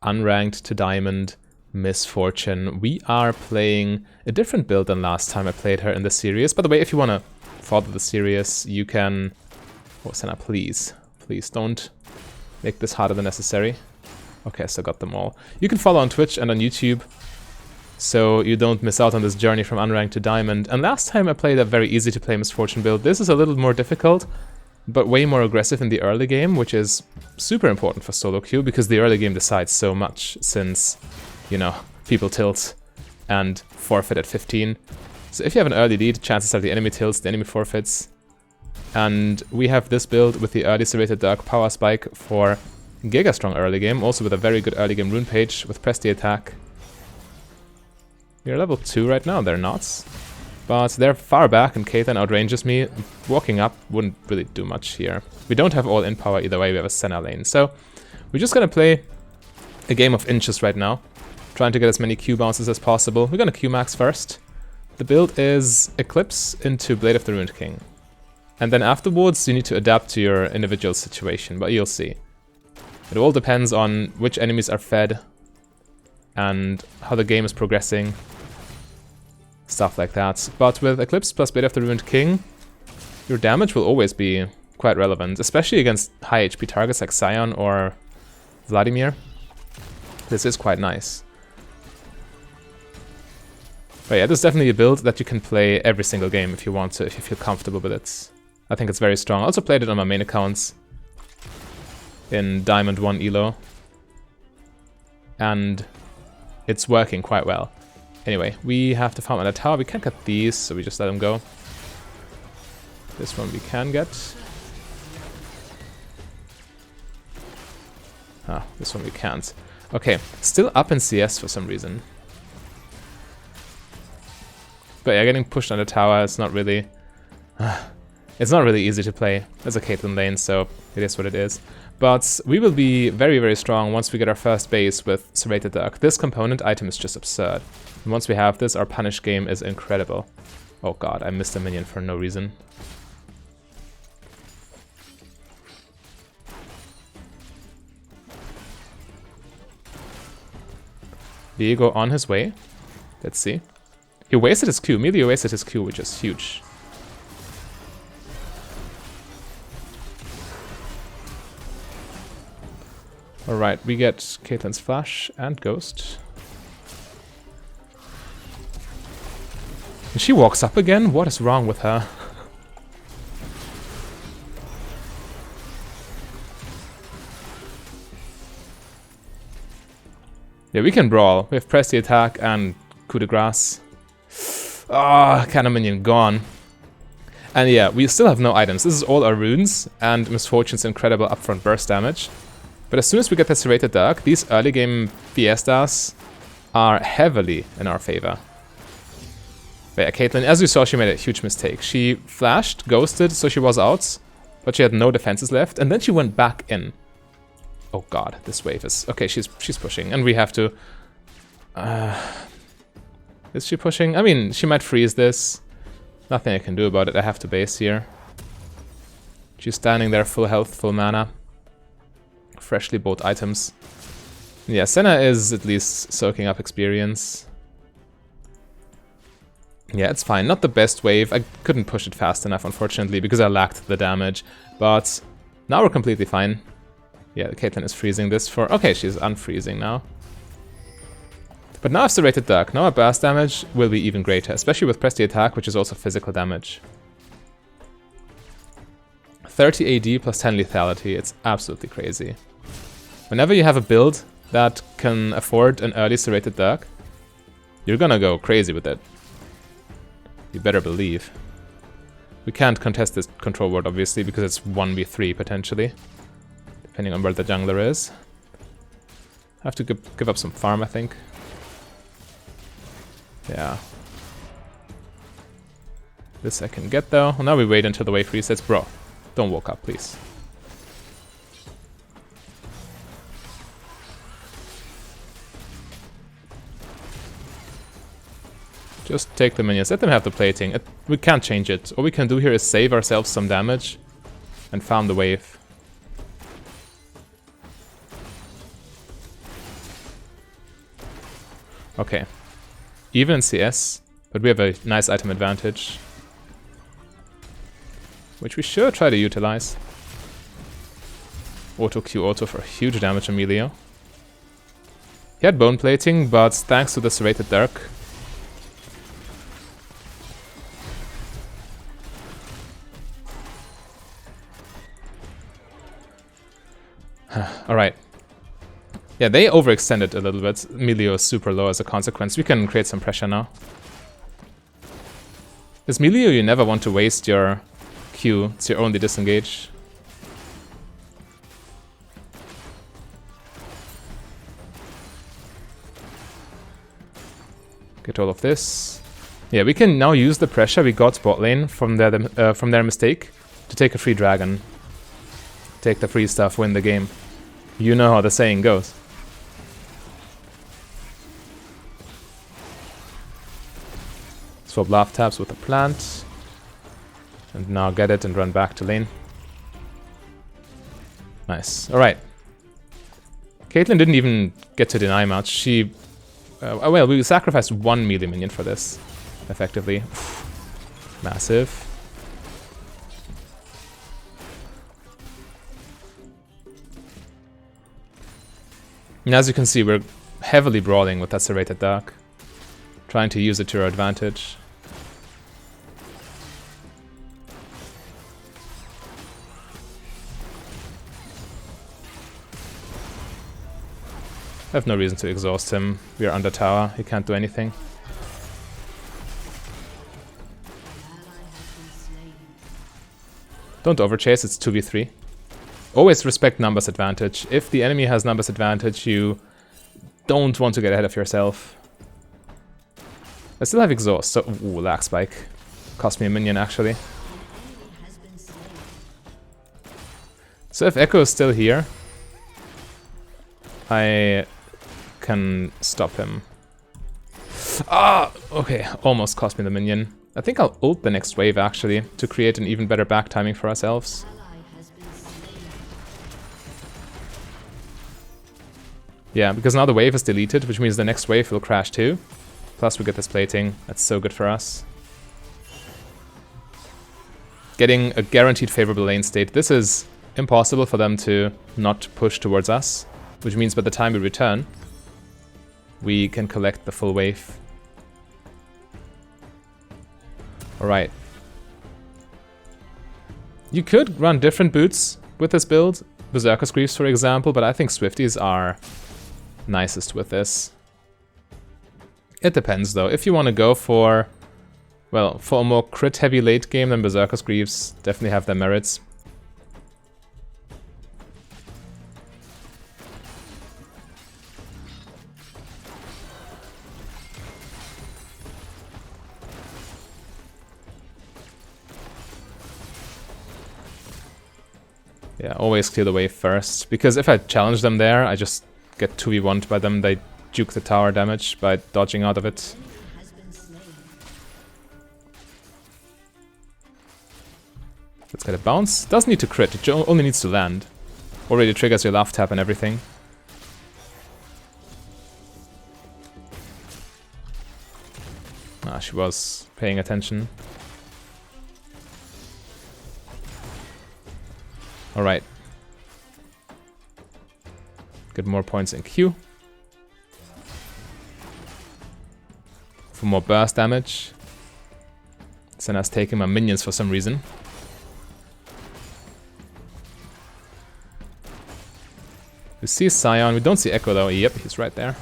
Unranked to Diamond, Misfortune. We are playing a different build than last time I played her in the series. By the way, if you want to follow the series, you can... Oh, Senna, please. Please don't make this harder than necessary. Okay, I still got them all. You can follow on Twitch and on YouTube, so you don't miss out on this journey from Unranked to Diamond. And last time I played a very easy to play Misfortune build. This is a little more difficult, but way more aggressive in the early game, which is super important for solo queue, because the early game decides so much, since, you know, people tilt and forfeit at 15. So if you have an early lead, chances are the enemy tilts, the enemy forfeits. And we have this build with the early Serrated Dark Power Spike for Giga Strong early game, also with a very good early game rune page with Press the Attack. We're level 2 right now, they're not. But they're far back and Caitlyn outranges me. Walking up wouldn't really do much here. We don't have all in power either way, we have a Senna lane. So we're just gonna play a game of inches right now, trying to get as many Q bounces as possible. We're gonna Q max first. The build is Eclipse into Blade of the Ruined King. And then afterwards you need to adapt to your individual situation, but you'll see. It all depends on which enemies are fed and how the game is progressing. Stuff like that. But with Eclipse plus Blade of the Ruined King, your damage will always be quite relevant, especially against high HP targets like Sion or Vladimir. This is quite nice. But yeah, this is definitely a build that you can play every single game if you want to, if you feel comfortable with it. I think it's very strong. I also played it on my main accounts in Diamond 1 Elo. And it's working quite well. Anyway, we have to farm on a tower. We can't get these, so we just let them go. This one we can get. Ah, this one we can't. Okay, still up in CS for some reason. But yeah, getting pushed on the tower is not really... it's not really easy to play as a Caitlyn lane, so it is what it is. But we will be very, very strong once we get our first base with Serrated Dark. This component item is just absurd. And once we have this, our punish game is incredible. Oh god, I missed a minion for no reason. Viego on his way. Let's see. He wasted his Q. Immediately wasted his Q, which is huge. Alright, we get Caitlyn's Flash and Ghost. And she walks up again? What is wrong with her? Yeah, we can brawl. We have Press the Attack and Coup de Grace. Ah, Cannon Minion gone. And yeah, we still have no items. This is all our runes and Misfortune's incredible upfront burst damage. But as soon as we get the Serrated Dark, these early game Fiestas are heavily in our favor. But yeah, Caitlyn, as you saw, she made a huge mistake. She flashed, ghosted, so she was out, but she had no defenses left, and then she went back in. Oh god, this wave is... Okay, she's pushing, and we have to... Is she pushing? I mean, she might freeze this. Nothing I can do about it, I have to base here. She's standing there, full health, full mana. Freshly bought items. Yeah, Senna is at least soaking up experience. Yeah, it's fine. Not the best wave. I couldn't push it fast enough, unfortunately, because I lacked the damage. But now we're completely fine. Yeah, Caitlyn is freezing this for... Okay, she's unfreezing now. But now I've Serrated Dark. Now our burst damage will be even greater, especially with Press the Attack, which is also physical damage. 30 AD plus 10 lethality. It's absolutely crazy. Whenever you have a build that can afford an early Serrated Dark, you're gonna go crazy with it. You better believe. We can't contest this control ward, obviously, because it's 1v3 potentially, depending on where the jungler is. I have to give up some farm, I think. Yeah. This I can get, though. Well, now we wait until the wave resets. Bro, don't walk up, please. Just take the minions, let them have the plating. We can't change it. All we can do here is save ourselves some damage and farm the wave. Okay. Even in CS, but we have a nice item advantage, which we should try to utilize. Auto Q auto for huge damage on Emilio. He had bone plating, but thanks to the serrated Dirk. Alright. Yeah, they overextended a little bit. Emilio is super low as a consequence. We can create some pressure now. With Emilio, you never want to waste your Q. It's your only disengage. Get all of this. Yeah, we can now use the pressure we got bot lane from their mistake to take a free dragon. Take the free stuff, win the game. You know how the saying goes. Swap love taps with the plant. And now get it and run back to lane. Nice. Alright. Caitlyn didn't even get to deny much. She... well, we sacrificed one melee minion for this, effectively. Massive. And as you can see, we're heavily brawling with that serrated Dark. Trying to use it to our advantage. I have no reason to exhaust him. We are under tower, he can't do anything. Don't overchase, it's 2v3. Always respect numbers advantage. If the enemy has numbers advantage, you don't want to get ahead of yourself. I still have exhaust, so... Ooh, lag spike. Cost me a minion, actually. So if Echo is still here, I can stop him. Ah! Okay, almost cost me the minion. I think I'll ult the next wave, actually, to create an even better back timing for ourselves. Yeah, because now the wave is deleted, which means the next wave will crash too. Plus we get this plating. That's so good for us. Getting a guaranteed favorable lane state. This is impossible for them to not push towards us, which means by the time we return, we can collect the full wave. Alright. You could run different boots with this build. Berserker's Greaves, for example, but I think Swifties are nicest with this. It depends, though. If you want to go for, well, for a more crit-heavy late game, then Berserker's Greaves definitely have their merits. Yeah, always clear the wave first, because if I challenge them there, I just get 2v1'd by them. They juke the tower damage by dodging out of it. Let's get a bounce. Doesn't need to crit, it only needs to land. Already triggers your love tap and everything. Ah, she was paying attention. Alright. Get more points in Q. For more burst damage. Senna's taking my minions for some reason. We see Sion, we don't see Echo though. Yep, he's right there.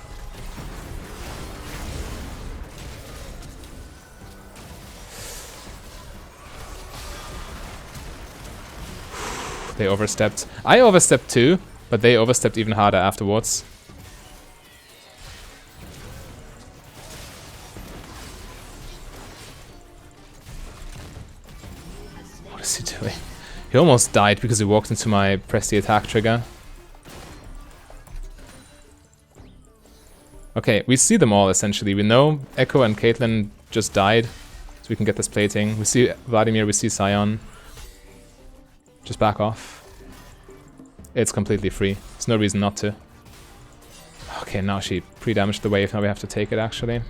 They overstepped. I overstepped too, but they overstepped even harder afterwards. What is he doing? He almost died because he walked into my press the attack trigger. Okay, we see them all essentially. We know Echo and Caitlyn just died, so we can get this plating. We see Vladimir, we see Sion. Just back off. It's completely free. There's no reason not to. Okay, now she pre-damaged the wave. Now we have to take it, actually.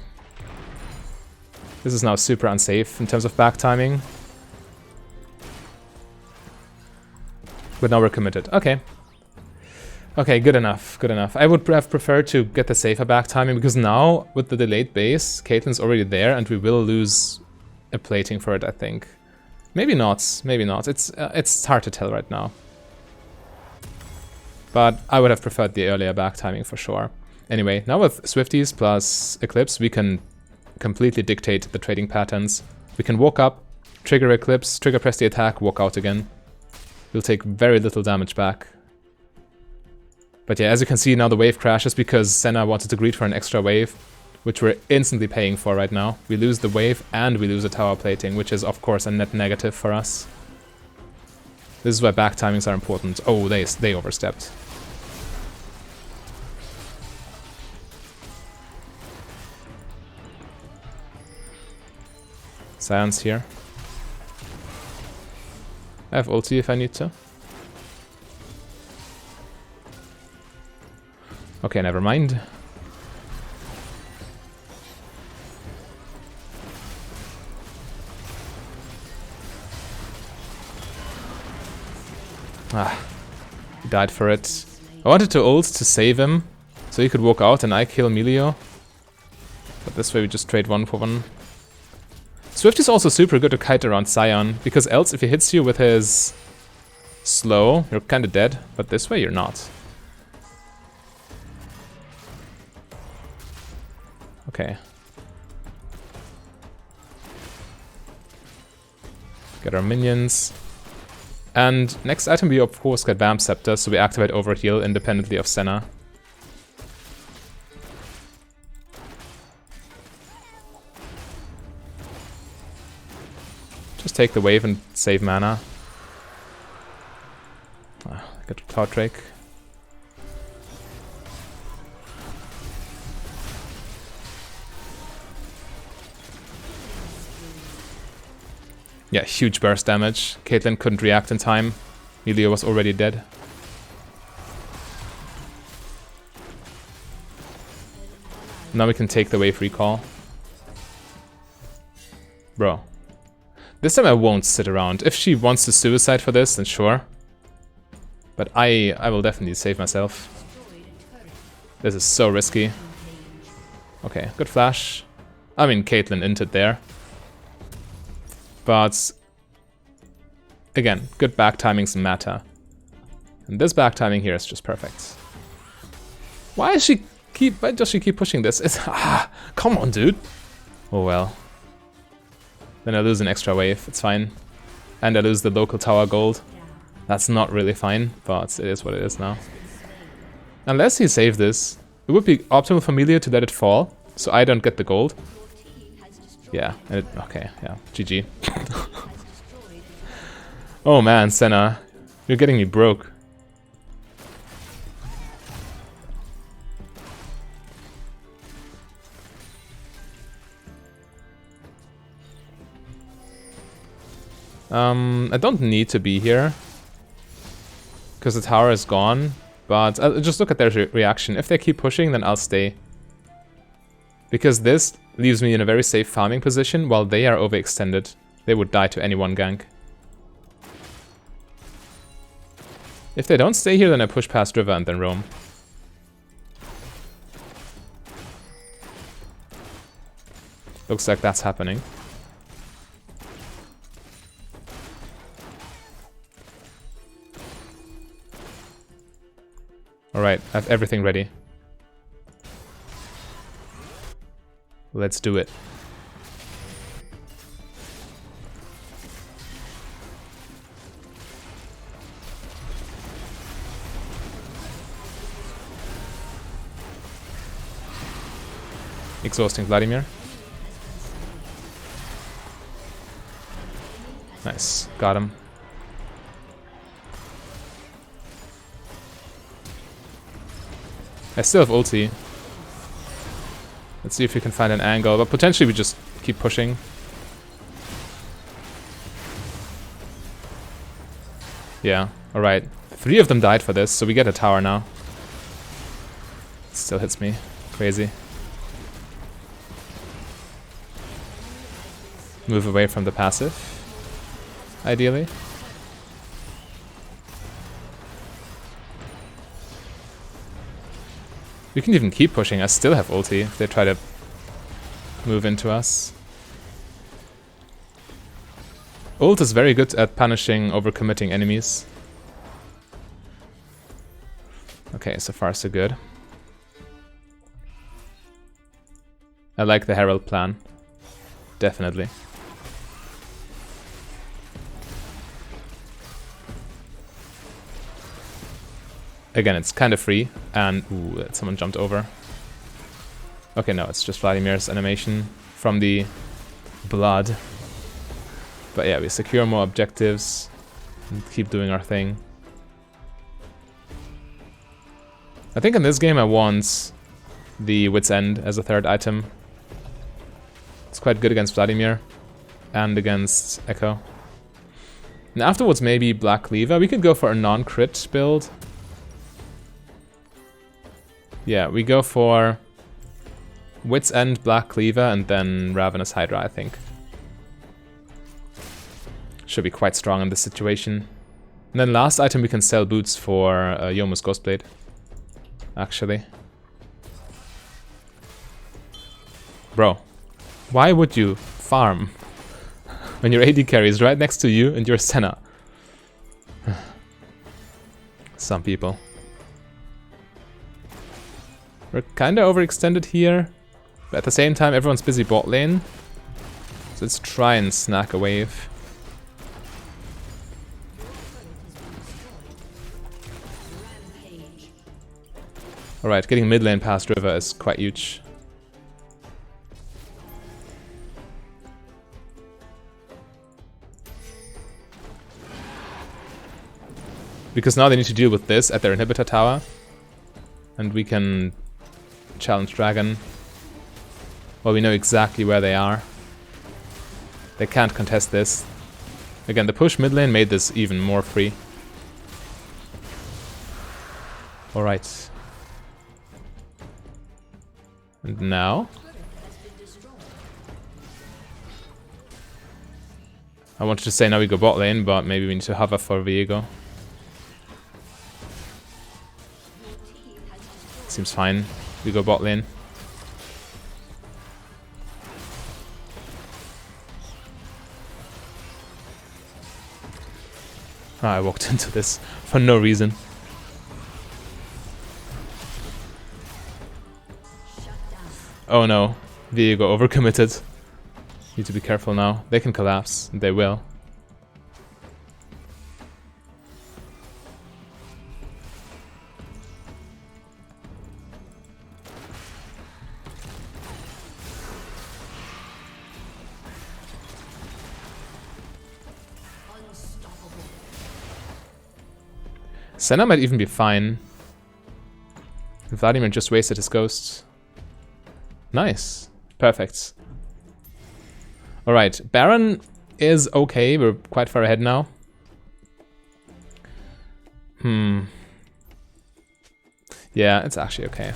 This is now super unsafe in terms of back timing. But now we're committed. Okay. Okay, good enough, good enough. I would have preferred to get the safer back timing, because now, with the delayed base, Caitlyn's already there, and we will lose a plating for it, I think. Maybe not, maybe not. It's hard to tell right now. But I would have preferred the earlier back timing for sure. Anyway, now with Swifties plus Eclipse, we can completely dictate the trading patterns. We can walk up, trigger Eclipse, trigger press the attack, walk out again. We'll take very little damage back. But yeah, as you can see, now the wave crashes because Senna wanted to greed for an extra wave, which we're instantly paying for right now. We lose the wave and we lose a tower plating, which is of course a net negative for us. This is why back timings are important. Oh, they overstepped. Science here. I have ulti if I need to. Okay, never mind. Ah, he died for it. I wanted to ult to save him, so he could walk out and I kill Melio. But this way we just trade 1 for 1. Swift is also super good to kite around Sion, because else if he hits you with his slow, you're kinda dead, but this way you're not. Okay. Get our minions. And next item we of course get Vamp Scepter, so we activate Overheal independently of Senna. Just take the wave and save mana. Get Cloud Drake. Yeah, huge burst damage. Caitlyn couldn't react in time. Melio was already dead. Now we can take the wave recall. Bro. This time I won't sit around. If she wants to suicide for this, then sure. But I will definitely save myself. This is so risky. Okay, good flash. I mean, Caitlyn inted there. But again, good back timings matter. And this back timing here is just perfect. Why does she keep pushing this? It's come on, dude. Oh well. Then I lose an extra wave, it's fine. And I lose the local tower gold. That's not really fine, but it is what it is now. Unless he saved this, it would be optimal for Melio to let it fall, so I don't get the gold. Yeah, okay, yeah, GG. Oh man, Senna, you're getting me broke. I don't need to be here, because the tower is gone, but I'll just look at their reaction. If they keep pushing, then I'll stay. Because this leaves me in a very safe farming position while they are overextended. They would die to any one gank. If they don't stay here, then I push past river and then roam. Looks like that's happening. Alright, I have everything ready. Let's do it. Exhausting Vladimir. Nice, got him. I still have ulti. Let's see if we can find an angle, but potentially we just keep pushing. Yeah, alright. 3 of them died for this, so we get a tower now. Still hits me. Crazy. Move away from the passive, ideally. We can even keep pushing. I still have ulti if they try to move into us. Ult is very good at punishing overcommitting enemies. Okay, so far so good. I like the Herald plan. Definitely. Again, it's kind of free, and ooh, someone jumped over. Okay, no, it's just Vladimir's animation from the blood. But yeah, we secure more objectives and keep doing our thing. I think in this game I want the Wit's End as a third item. It's quite good against Vladimir and against Echo. And afterwards maybe Black Cleaver. We could go for a non-crit build. Yeah, we go for Wit's End, Black Cleaver, and then Ravenous Hydra, I think. Should be quite strong in this situation. And then last item we can sell boots for Yomu's Ghostblade. Actually. Bro, why would you farm when your AD carry is right next to you and you're Senna? Some people. We're kinda overextended here, but at the same time everyone's busy bot lane. So let's try and snack a wave. Alright, getting mid lane past river is quite huge. Because now they need to deal with this at their inhibitor tower. And we can challenge Dragon. Well, we know exactly where they are. They can't contest this. Again, the push mid lane made this even more free. Alright. And now? I wanted to say now we go bot lane, but maybe we need to hover for Viego. Seems fine. We go bot lane. Ah, I walked into this for no reason. Oh no, Viego overcommitted. Need to be careful now. They can collapse. They will. Senna might even be fine. Vladimir just wasted his ghost. Nice. Perfect. Alright, Baron is okay. We're quite far ahead now. Yeah, it's actually okay.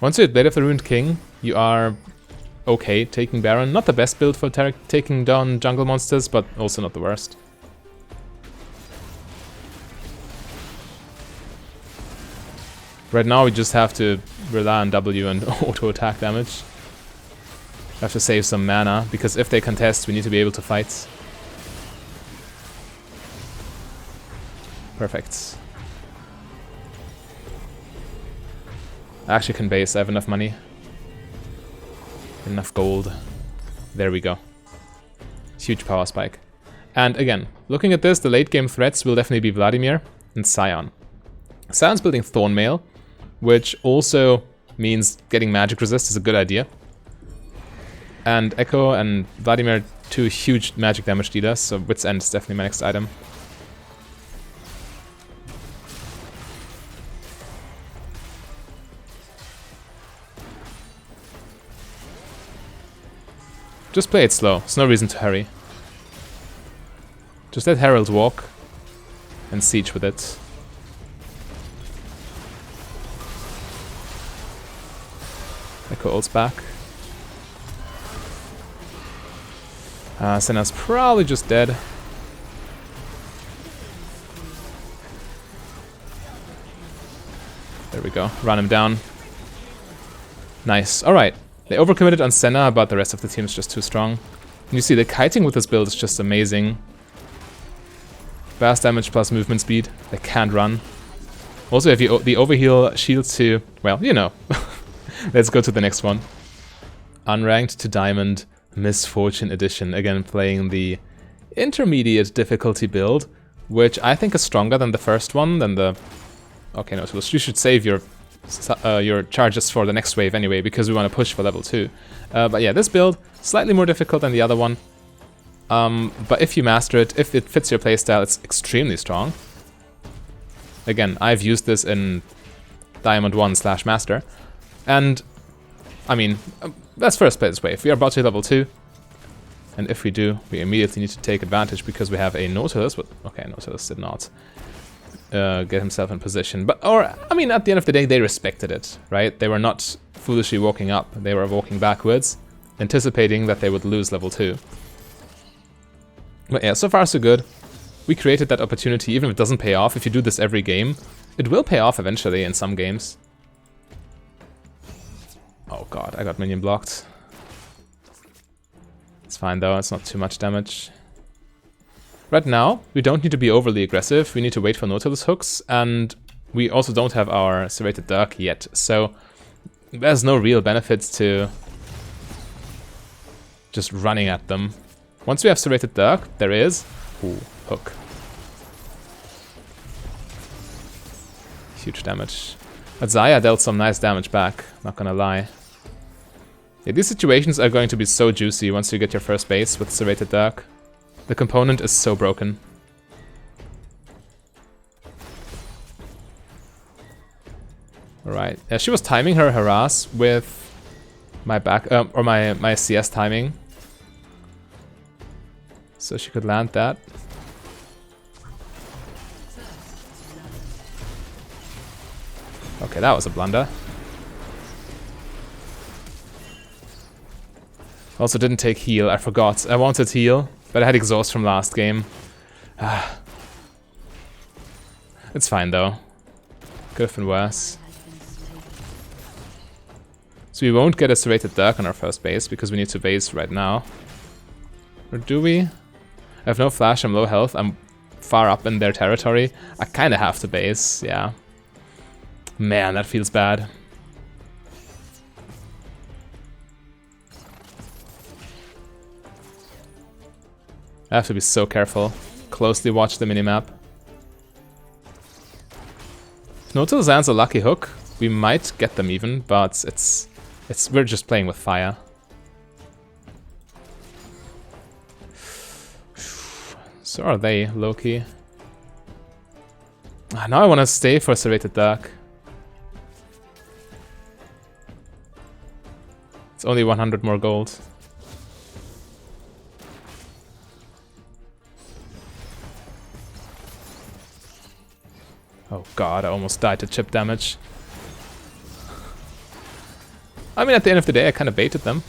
Once you're Blade of the Ruined King, you are okay taking Baron. Not the best build for taking down jungle monsters, but also not the worst. Right now we just have to rely on W and auto attack damage. We have to save some mana, because if they contest we need to be able to fight. Perfect. I actually can base, I have enough money. Enough gold. There we go. Huge power spike. And again, looking at this, the late game threats will definitely be Vladimir and Sion. Sion's building Thornmail, which also means getting magic resist is a good idea. And Echo and Vladimir, two huge magic damage dealers, so Wit's End is definitely my next item. Just play it slow. There's no reason to hurry. Just let Herald walk and siege with it. Echo ults back. Senna's probably just dead. There we go. Run him down. Nice. Alright. They overcommitted on Senna, but the rest of the team is just too strong. And you see, the kiting with this build is just amazing. Fast damage plus movement speed. They can't run. Also, if you the overheal shields to... Well, you know. Let's go to the next one. Unranked to Diamond, Misfortune Edition. Again, playing the intermediate difficulty build, which I think is stronger than the first one, than the... Okay, no, so you should save your charges for the next wave anyway, because we want to push for level 2. But yeah, this build, slightly more difficult than the other one. But if you master it, if it fits your playstyle, it's extremely strong. Again, I've used this in Diamond 1/Master. And, I mean, let's first play this wave. We are about to level 2. And if we do, we immediately need to take advantage because we have a Nautilus. But, okay, Nautilus did not get himself in position. But, I mean, at the end of the day, they respected it, right? They were not foolishly walking up. They were walking backwards, anticipating that they would lose level 2. But yeah, so far so good. We created that opportunity, even if it doesn't pay off. If you do this every game, it will pay off eventually in some games. Oh god, I got minion blocked. It's fine though, it's not too much damage. Right now, we don't need to be overly aggressive. We need to wait for Nautilus hooks, and we also don't have our Serrated Dirk yet. So there's no real benefits to just running at them. Once we have Serrated Dirk, there is... Ooh, hook. Huge damage. But Xayah dealt some nice damage back, not gonna lie. Yeah, these situations are going to be so juicy once you get your first base with Serrated Dirk. The component is so broken. Alright, yeah, she was timing her harass with my back, or my CS timing. So she could land that. Okay, that was a blunder. Also didn't take heal, I forgot. I wanted heal, but I had exhaust from last game. It's fine though. Could have been worse. So we won't get a Serrated Dirk on our first base because we need to base right now. Or do we? I have no flash, I'm low health, I'm far up in their territory. I kinda have to base, yeah. Man, that feels bad. I have to be so careful. Closely watch the minimap. If Nautilus lands a lucky hook, we might get them even, but we're just playing with fire. So are they, low-key. Now I want to stay for Serrated Dirk. It's only 100 more gold. Oh god, I almost died to chip damage. I mean, at the end of the day, I kind of baited them.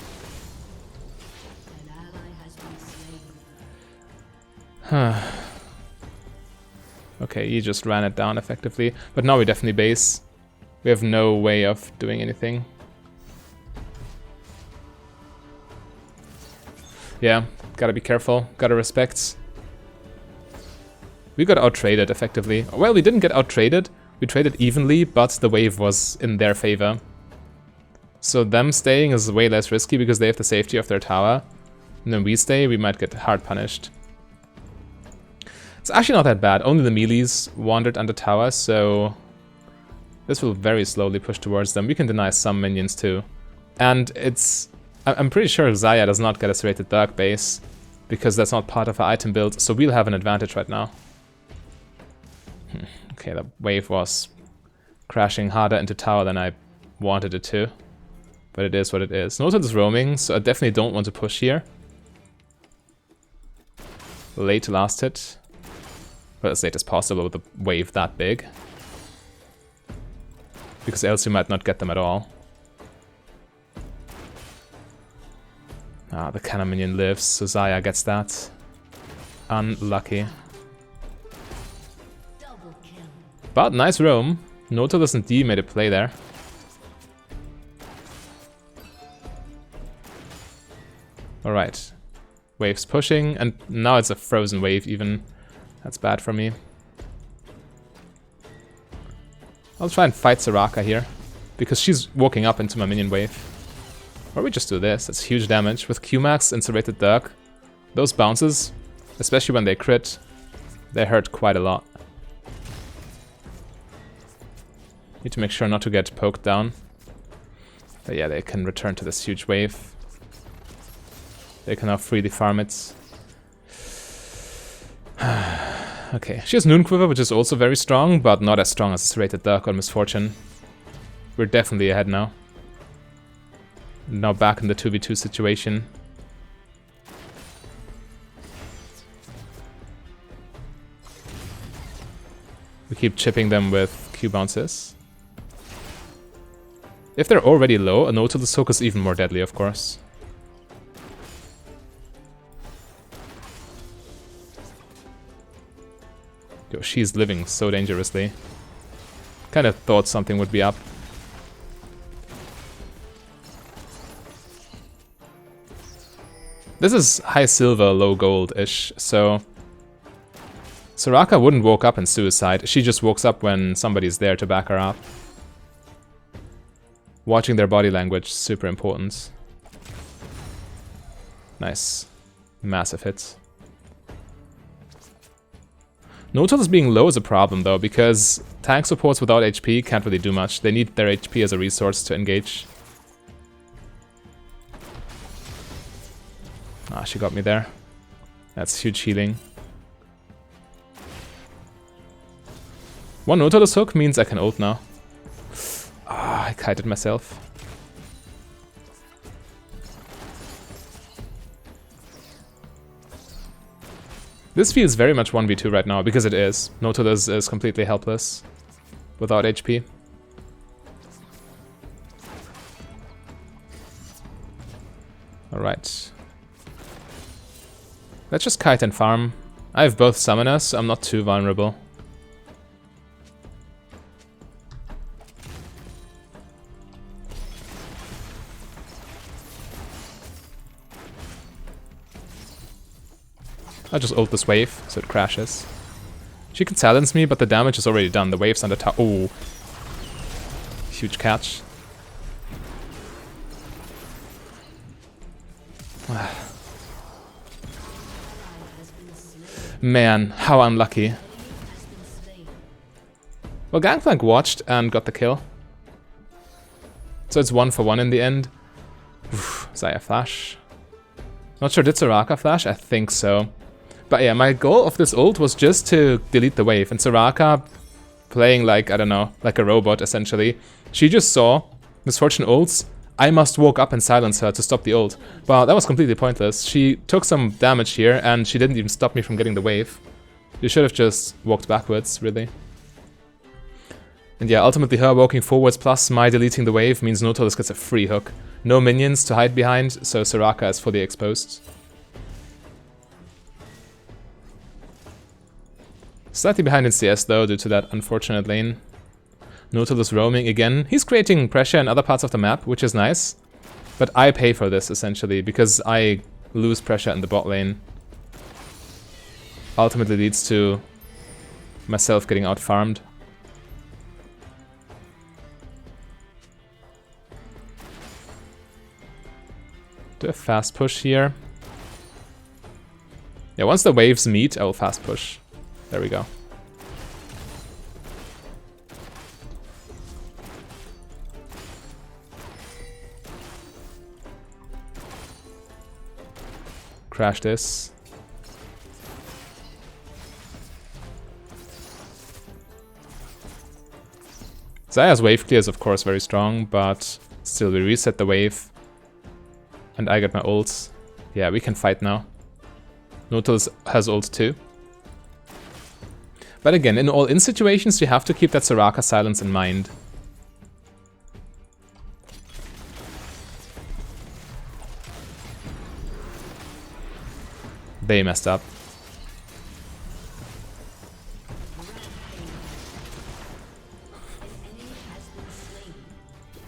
Okay, he just ran it down effectively. But now we definitely base. We have no way of doing anything. Yeah, gotta be careful, gotta respect. We got out-traded effectively. Well, we didn't get out-traded. We traded evenly, but the wave was in their favor. So them staying is way less risky because they have the safety of their tower. And then we stay, we might get hard punished. It's actually not that bad. Only the melees wandered under tower, so this will very slowly push towards them. We can deny some minions too. And I'm pretty sure Xayah does not get a Serrated Dirk base, because that's not part of her item build, so we'll have an advantage right now. Okay, the wave was crashing harder into tower than I wanted it to. But it is what it is. Nautilus is roaming, so I definitely don't want to push here. late last hit. Well, as late as possible with a wave that big. Because else you might not get them at all. Ah, the cannon minion lives, so Xayah gets that. Unlucky. But nice roam. Nautilus and D made a play there. Alright. Waves pushing, and now it's a frozen wave even. That's bad for me. I'll try and fight Soraka here, because she's walking up into my minion wave. Or we just do this, that's huge damage. With Qmax and Serrated Dirk, those bounces, especially when they crit, they hurt quite a lot. Need to make sure not to get poked down. But yeah, they can return to this huge wave. They can now freely farm it. Okay, she has Noon Quiver, which is also very strong, but not as strong as Serrated Dirk or Misfortune. We're definitely ahead now. Now back in the 2v2 situation. We keep chipping them with Q bounces. If they're already low, a Nautilus hook is even more deadly, of course. Yo, she's living so dangerously. Kind of thought something would be up. This is high silver, low gold-ish, so... Soraka wouldn't walk up in suicide, she just walks up when somebody's there to back her up. Watching their body language, super important. Nice. Massive hit. Nautilus being low is a problem though, because tank supports without HP can't really do much. They need their HP as a resource to engage. Ah, she got me there. That's huge healing. One Nautilus hook means I can ult now. Ah, I kited myself. This feels very much 1v2 right now, because it is. Nautilus is completely helpless without HP. Alright. Let's just kite and farm. I have both summoners, so I'm not too vulnerable. I'll just ult this wave, so it crashes. She can silence me, but the damage is already done. The wave's under top. Oh, huge catch. Man, how unlucky. Well, Gangplank watched and got the kill. So it's 1 for 1 in the end. Oof, Xayah flash. Not sure, did Soraka flash? I think so. But yeah, my goal of this ult was just to delete the wave. And Soraka, playing like, I don't know, like a robot essentially, she just saw Misfortune ults. I must walk up and silence her to stop the ult. Well, that was completely pointless. She took some damage here and she didn't even stop me from getting the wave. You should have just walked backwards, really. And yeah, ultimately her walking forwards plus my deleting the wave means Nautilus gets a free hook. No minions to hide behind, so Soraka is fully exposed. Slightly behind in CS though, due to that unfortunate lane. Nautilus roaming again. He's creating pressure in other parts of the map, which is nice. But I pay for this, essentially, because I lose pressure in the bot lane. Ultimately leads to myself getting out-farmed. Do a fast push here. Yeah, once the waves meet, I will fast push. There we go. Crash this. Xayah's wave clear is of course very strong, but still we reset the wave. And I get my ults. Yeah, we can fight now. Nautilus has ult too. But again, in all-in situations, you have to keep that Soraka silence in mind. They messed up.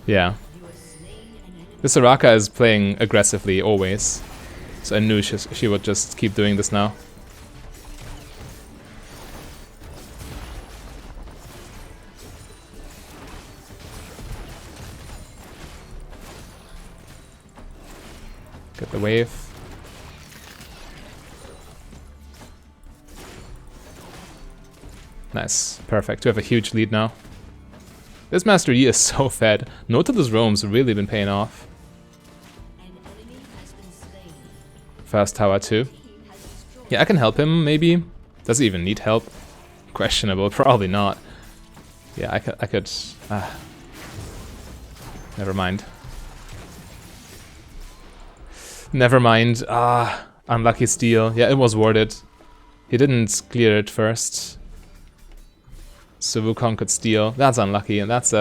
Yeah. The Soraka is playing aggressively always. So I knew she would just keep doing this now. Get the wave. Nice. Perfect. We have a huge lead now. This Master Yi is so fed. Nautilus roam's really been paying off. Fast tower too. Yeah, I can help him, maybe. Does he even need help? Questionable. Probably not. Yeah, I could... Never mind. Never mind. Unlucky steal. Yeah, it was warded. He didn't clear it first. So Wukong could steal. That's unlucky, and that's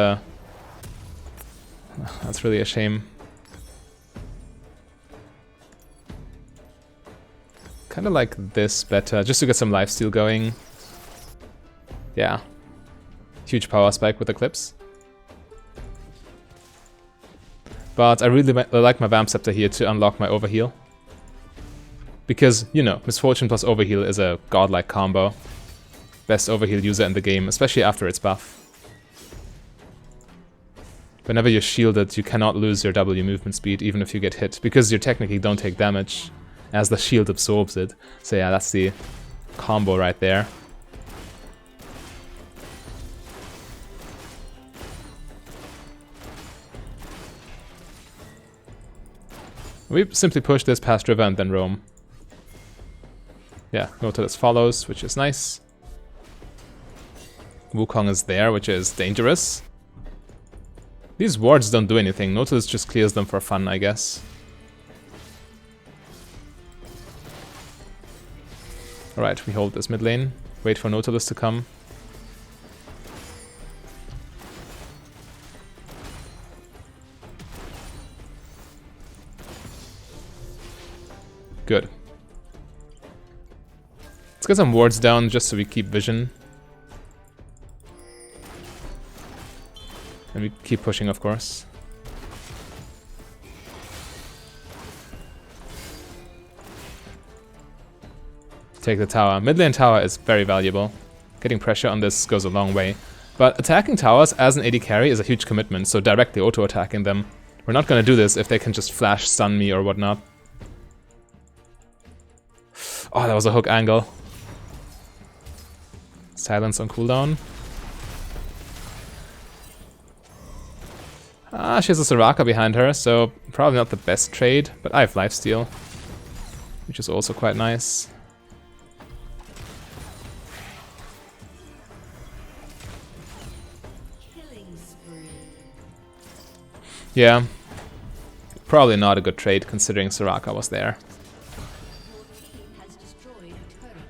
really a shame. Kinda like this better, just to get some lifesteal going. Yeah. Huge power spike with Eclipse. But I really like my Vamp Scepter here to unlock my Overheal. Because, you know, Misfortune plus Overheal is a godlike combo. Best Overheal user in the game, especially after its buff. Whenever you're shielded, you cannot lose your W movement speed, even if you get hit, because you technically don't take damage, as the shield absorbs it. So yeah, that's the combo right there. We simply push this past river and then roam. Yeah, Nautilus follows, which is nice. Wukong is there, which is dangerous. These wards don't do anything. Nautilus just clears them for fun, I guess. Alright, we hold this mid lane. Wait for Nautilus to come. Good. Let's get some wards down just so we keep vision. And we keep pushing, of course. Take the tower. Mid lane tower is very valuable. Getting pressure on this goes a long way. But attacking towers as an AD carry is a huge commitment, so directly auto-attacking them. We're not gonna do this if they can just flash stun me or whatnot. Oh, that was a hook angle. Silence on cooldown. She has a Soraka behind her, so probably not the best trade, but I have lifesteal, which is also quite nice. Yeah, probably not a good trade considering Soraka was there.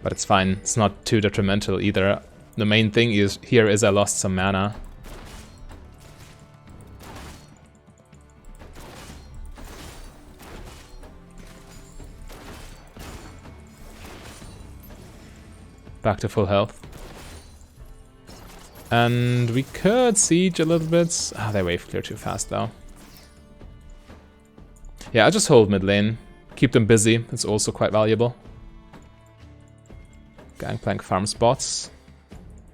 But it's fine, it's not too detrimental either. The main thing here is I lost some mana. Back to full health. And we could siege a little bit. They wave clear too fast though. Yeah, I just hold mid lane. Keep them busy, it's also quite valuable. Gangplank farm spots.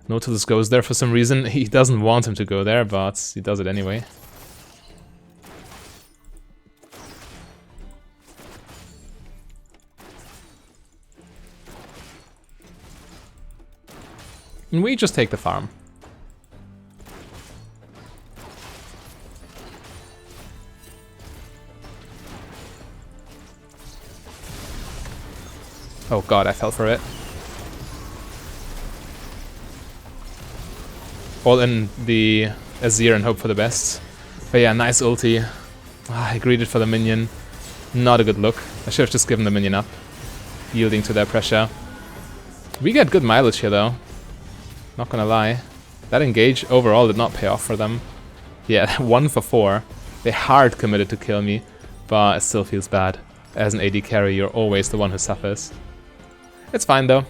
Nautilus goes there for some reason. He doesn't want him to go there, but he does it anyway. And we just take the farm. Oh god, I fell for it. All in the Azir and hope for the best. But yeah, nice ulti. I greeted for the minion. Not a good look. I should have just given the minion up. yielding to their pressure. We get good mileage here though, not gonna lie. That engage overall did not pay off for them. Yeah, 1 for 4. They hard committed to kill me, but it still feels bad. As an AD carry, you're always the one who suffers. It's fine though.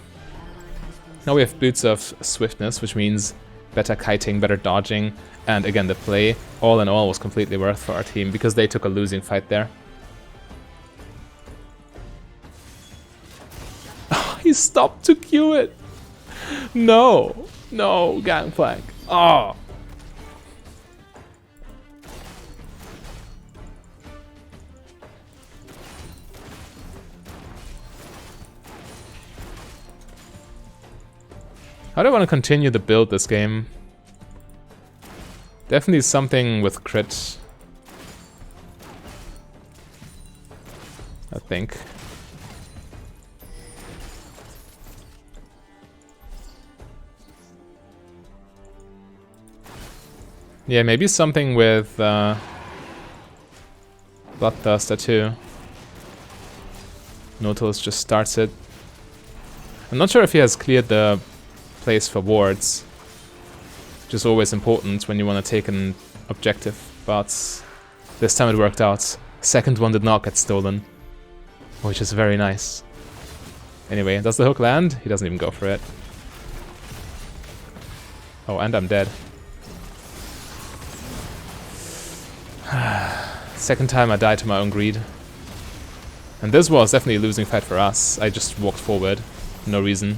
Now we have Boots of Swiftness, which means better kiting, better dodging, and again the play, all in all, was completely worth for our team, because they took a losing fight there. He stopped to Q it! No! No, Gangplank. Oh! How do I want to continue the build this game? Definitely something with crit. I think. Yeah, maybe something with Bloodthirster too. Nautilus just starts it. I'm not sure if he has cleared the place for wards, which is always important when you want to take an objective, but this time it worked out. Second one did not get stolen, which is very nice. Anyway, does the hook land? He doesn't even go for it. Oh, and I'm dead. Second time I died to my own greed. And this was definitely a losing fight for us. I just walked forward. No reason.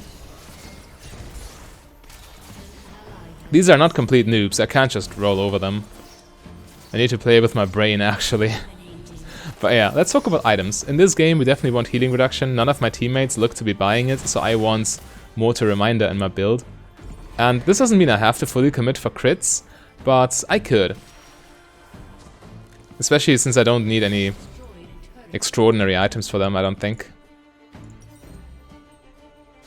These are not complete noobs. I can't just roll over them. I need to play with my brain, actually. But yeah, let's talk about items. In this game, we definitely want healing reduction. None of my teammates look to be buying it, so I want Mortar Reminder in my build. And this doesn't mean I have to fully commit for crits, but I could. Especially since I don't need any extraordinary items for them, I don't think.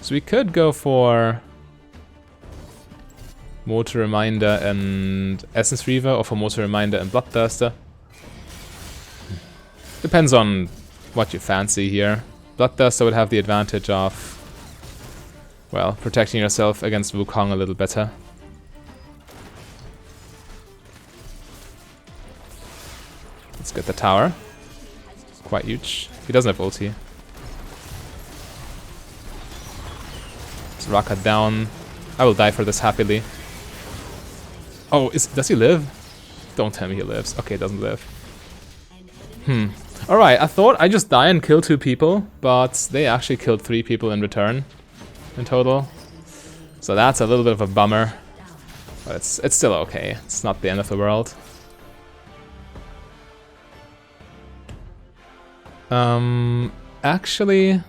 So we could go for Mortar Reminder and Essence Reaver, or for Mortar Reminder and Bloodthirster. Depends on what you fancy here. Bloodthirster would have the advantage of, well, protecting yourself against Wukong a little better. Let's get the tower. Quite huge. He doesn't have ulti. Let's Raka down. I will die for this happily. Oh, does he live? Don't tell me he lives. Okay, doesn't live. Alright, I thought I just die and kill 2 people, but they actually killed 3 people in return, in total. So that's a little bit of a bummer. But it's still okay. It's not the end of the world. Actually,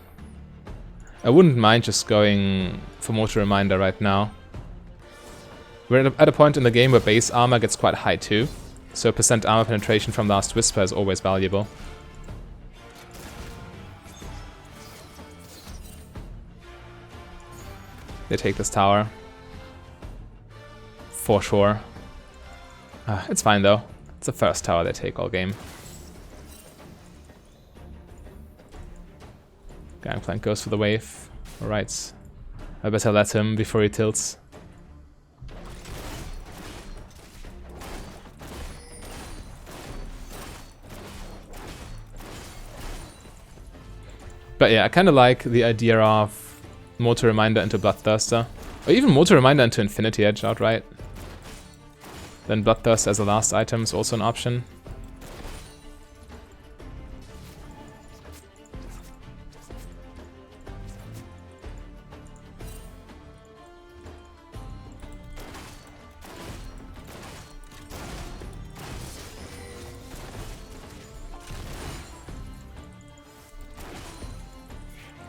I wouldn't mind just going for Mortar Reminder right now. We're at a point in the game where base armor gets quite high too, so % armor penetration from Last Whisper is always valuable. They take this tower. For sure. It's fine though. It's the first tower they take all game. Gangplank goes for the wave. Alright. I better let him before he tilts. But yeah, I kind of like the idea of Mortar Reminder into Bloodthirster. Or even Mortar Reminder into Infinity Edge outright. Then Bloodthirster as a last item is also an option.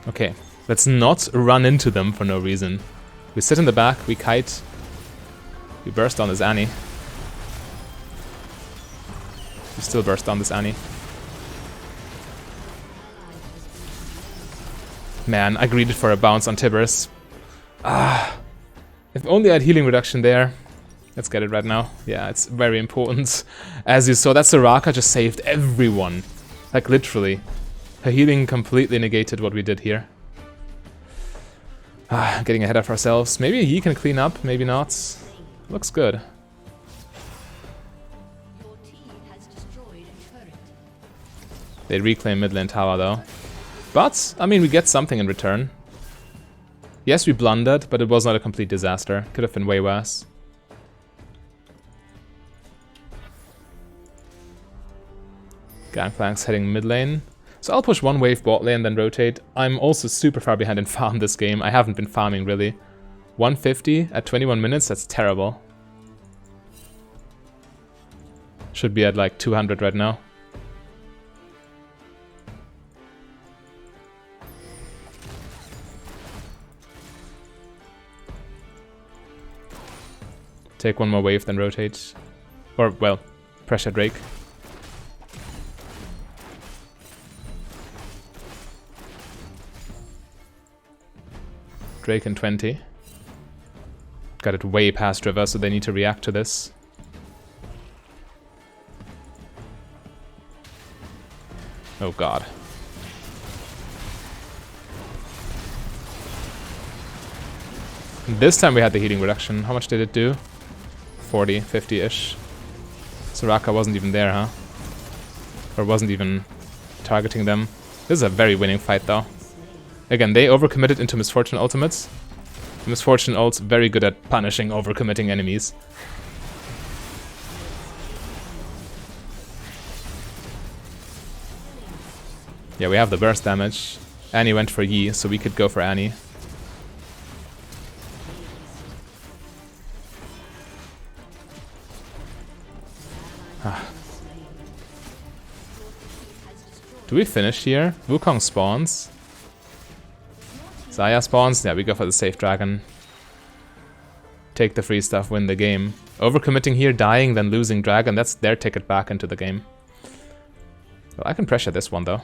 Okay, let's not run into them for no reason. We sit in the back, we kite, we burst on this Annie. We still burst on this Annie. Man, I greeted for a bounce on Tibbers. If only I had healing reduction there. Let's get it right now. Yeah, it's very important. As you saw, that Soraka just saved everyone. Like, literally. Her healing completely negated what we did here. Getting ahead of ourselves. Maybe he can clean up, maybe not. Looks good. They reclaim mid lane tower though. But, I mean, we get something in return. Yes, we blundered, but it was not a complete disaster. Could have been way worse. Gangplank's heading mid lane. So I'll push one wave bot lane, then rotate. I'm also super far behind in farm this game. I haven't been farming, really. 150 at 21 minutes, that's terrible. Should be at like 200 right now. Take one more wave, then rotate. Or, well, pressure Drake. Drake in 20. Got it way past river, so they need to react to this. Oh god. This time we had the healing reduction. How much did it do? 40, 50-ish. Soraka wasn't even there, huh? Or wasn't even targeting them. This is a very winning fight, though. Again, they overcommitted into Misfortune ultimates. Misfortune ult's very good at punishing overcommitting enemies. Yeah, we have the burst damage. Annie went for Yi, so we could go for Annie. Do we finish here? Wukong spawns. Xayah spawns. Yeah, we go for the safe dragon. Take the free stuff, win the game. Overcommitting here, dying, then losing dragon. That's their ticket back into the game. Well, I can pressure this one, though.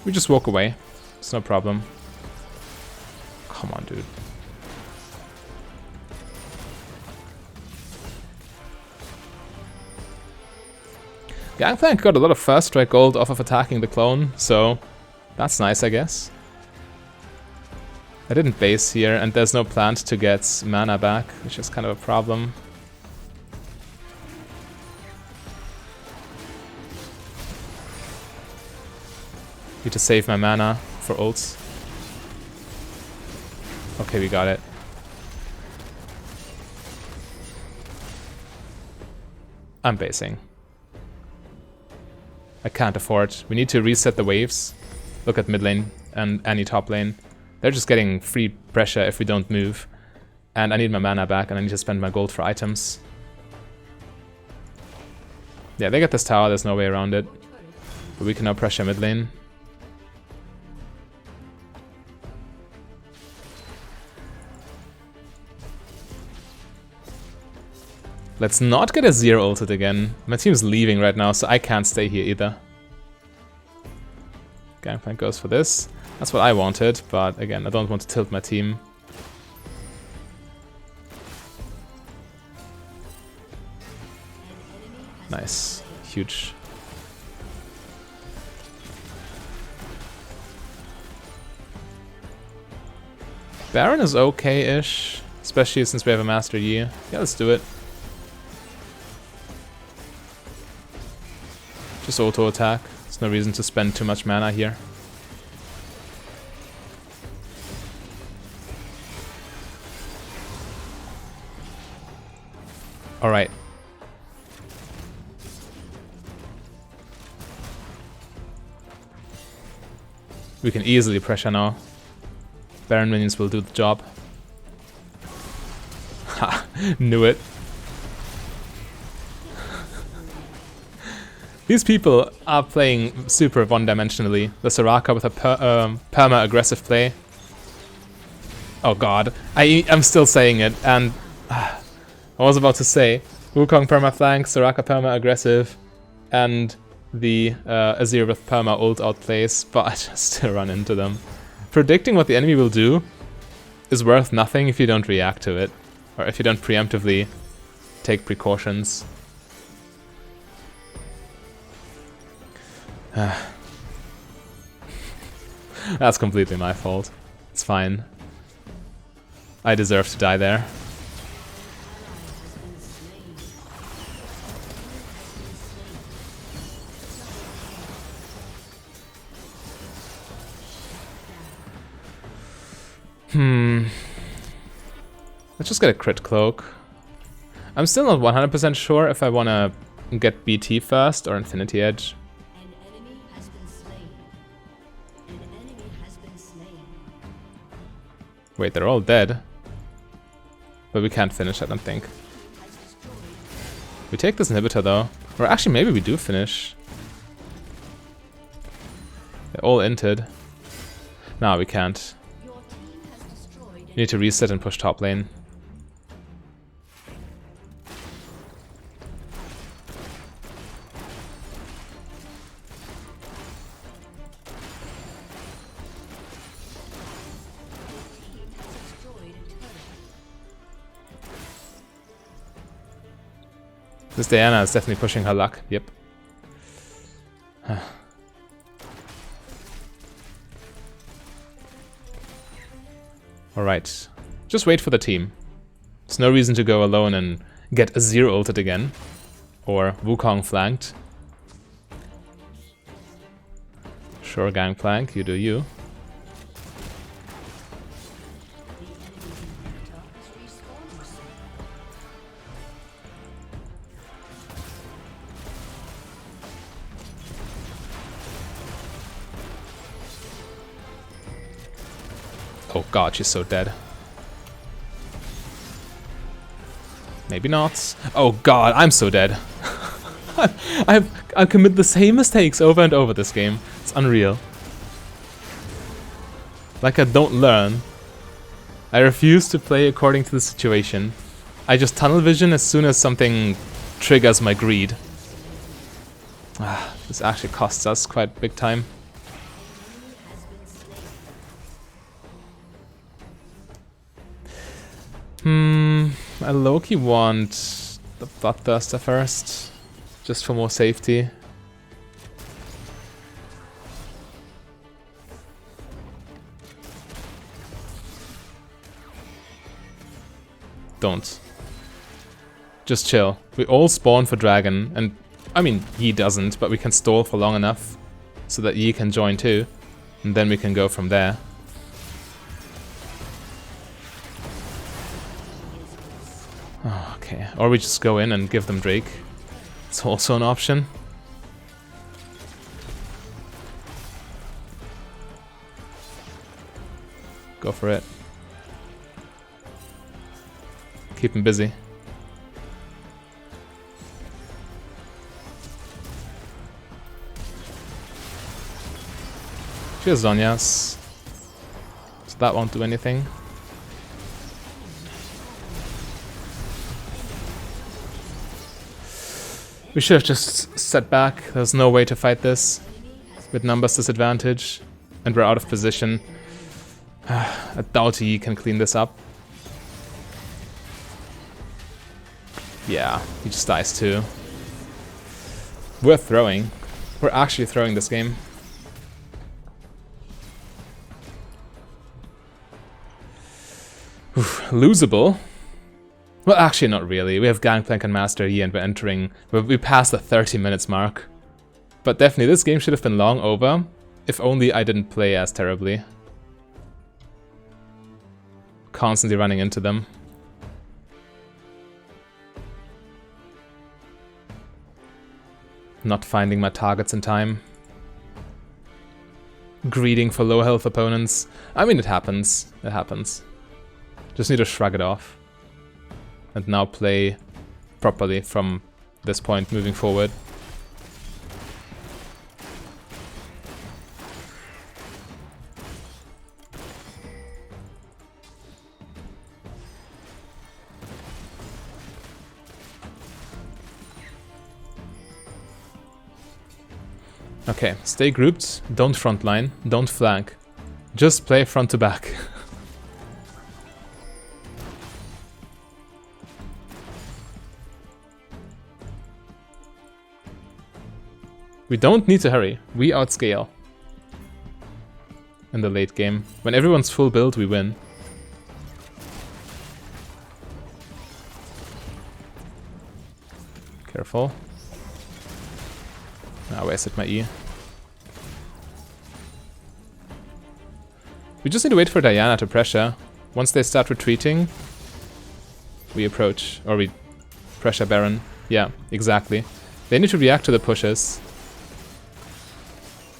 We just walk away. It's no problem. Come on, dude. Gangplank got a lot of first strike gold off of attacking the clone, so that's nice, I guess. I didn't base here, and there's no plant to get mana back, which is kind of a problem. Need to save my mana for ults. Okay, we got it. I'm basing. I can't afford. We need to reset the waves. Look at mid lane and any top lane. They're just getting free pressure if we don't move. And I need my mana back, and I need to spend my gold for items. Yeah, they get this tower, there's no way around it. But we can now pressure mid lane. Let's not get a zero ulted again. My team's leaving right now, so I can't stay here either. Gangplank goes for this. That's what I wanted, but again, I don't want to tilt my team. Nice. Huge. Baron is okay-ish, especially since we have a Master Yi. Yeah, let's do it. Just auto attack. There's no reason to spend too much mana here. Alright. We can easily pressure now. Baron minions will do the job. Ha! Knew it. These people are playing super one-dimensionally. The Soraka with a perma-aggressive play. Oh god, I'm still saying it, and I was about to say Wukong perma-flank, Soraka perma-aggressive, and the Azir with perma-ult outplays, but I just still run into them. Predicting what the enemy will do is worth nothing if you don't react to it. Or if you don't preemptively take precautions. That's completely my fault. It's fine. I deserve to die there. Let's just get a crit cloak. I'm still not 100% sure if I want to get BT first or Infinity Edge. Wait, they're all dead. But we can't finish, I don't think. We take this inhibitor though. Or actually maybe we do finish. They're all inted. No, we can't. We need to reset and push top lane. This Diana is definitely pushing her luck, yep. Alright, just wait for the team. There's no reason to go alone and get Azir ulted again. Or Wukong flanked. Sure, Gangplank, you do you. Oh god, she's so dead. Maybe not. Oh god, I'm so dead. I commit the same mistakes over and over this game. It's unreal. Like I don't learn. I refuse to play according to the situation. I just tunnel vision as soon as something triggers my greed. This actually costs us quite big time. I low-key want the Bloodthirster first, just for more safety. Don't. Just chill. We all spawn for Dragon, and I mean, Yi doesn't, but we can stall for long enough so that Yi can join too, and then we can go from there. Oh, okay, or we just go in and give them Drake. It's also an option. Go for it. Keep him busy. She has Zhonya's, so that won't do anything. We should have just set back. There's no way to fight this with numbers disadvantage, and we're out of position. I doubt he can clean this up. Yeah, he just dies too. We're throwing. We're actually throwing this game. Oof, losable. Well, actually not really. We have Gangplank and Master Yi and we're entering... We passed the 30 minutes mark. But definitely this game should have been long over, if only I didn't play as terribly. Constantly running into them. Not finding my targets in time. Greeding for low health opponents. I mean, it happens. It happens. Just need to shrug it off. And now play properly from this point moving forward. Okay, stay grouped, don't frontline, don't flank. Just play front to back. We don't need to hurry. We outscale. In the late game. When everyone's full build, we win. Careful. I wasted my E. We just need to wait for Diana to pressure. Once they start retreating, we approach. Or we pressure Baron. Yeah, exactly. They need to react to the pushes.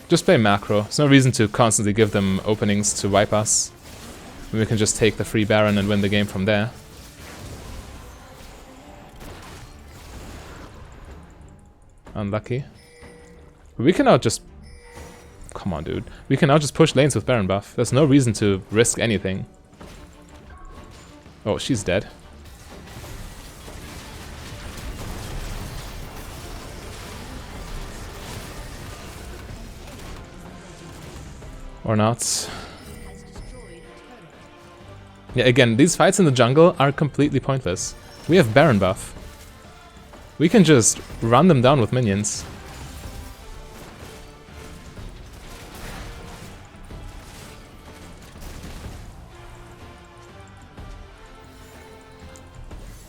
Just play macro. There's no reason to constantly give them openings to wipe us. We can just take the free Baron and win the game from there. Unlucky. We can now just... Come on, dude. We can now just push lanes with Baron buff. There's no reason to risk anything. Oh, she's dead. Or not. Yeah, again, these fights in the jungle are completely pointless. We have Baron buff. We can just run them down with minions.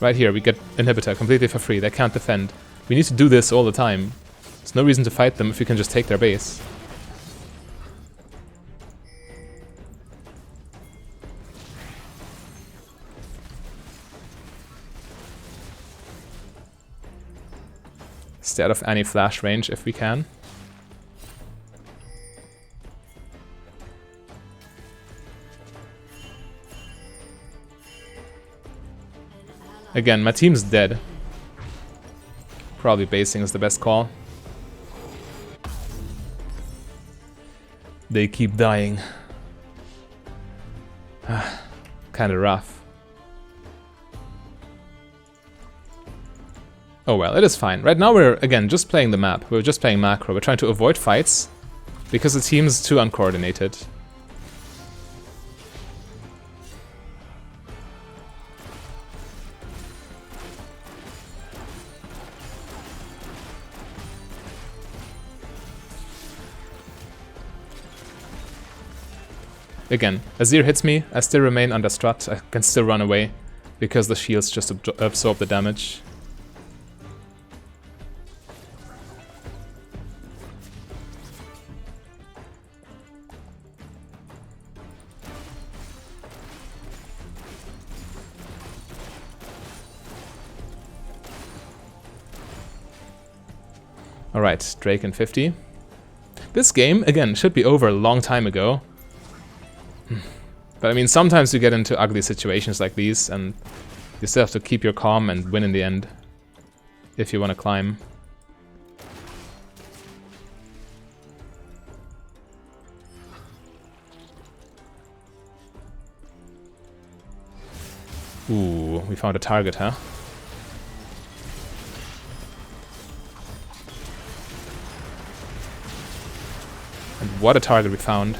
Right here, we get Inhibitor completely for free. They can't defend. We need to do this all the time. There's no reason to fight them if we can just take their base. Stay out of any flash range if we can. Again, my team's dead. Probably basing is the best call. They keep dying. Kinda rough. Oh well, it is fine. Right now we're, again, just playing the map. We're just playing macro. We're trying to avoid fights because the team's too uncoordinated. Again, Azir hits me, I still remain under strat, I can still run away because the shields just absorb the damage. Alright, Drake and 50. This game, again, should be over a long time ago. But I mean, sometimes you get into ugly situations like these, and you still have to keep your calm and win in the end. If you want to climb. Ooh, we found a target, huh? And what a target we found.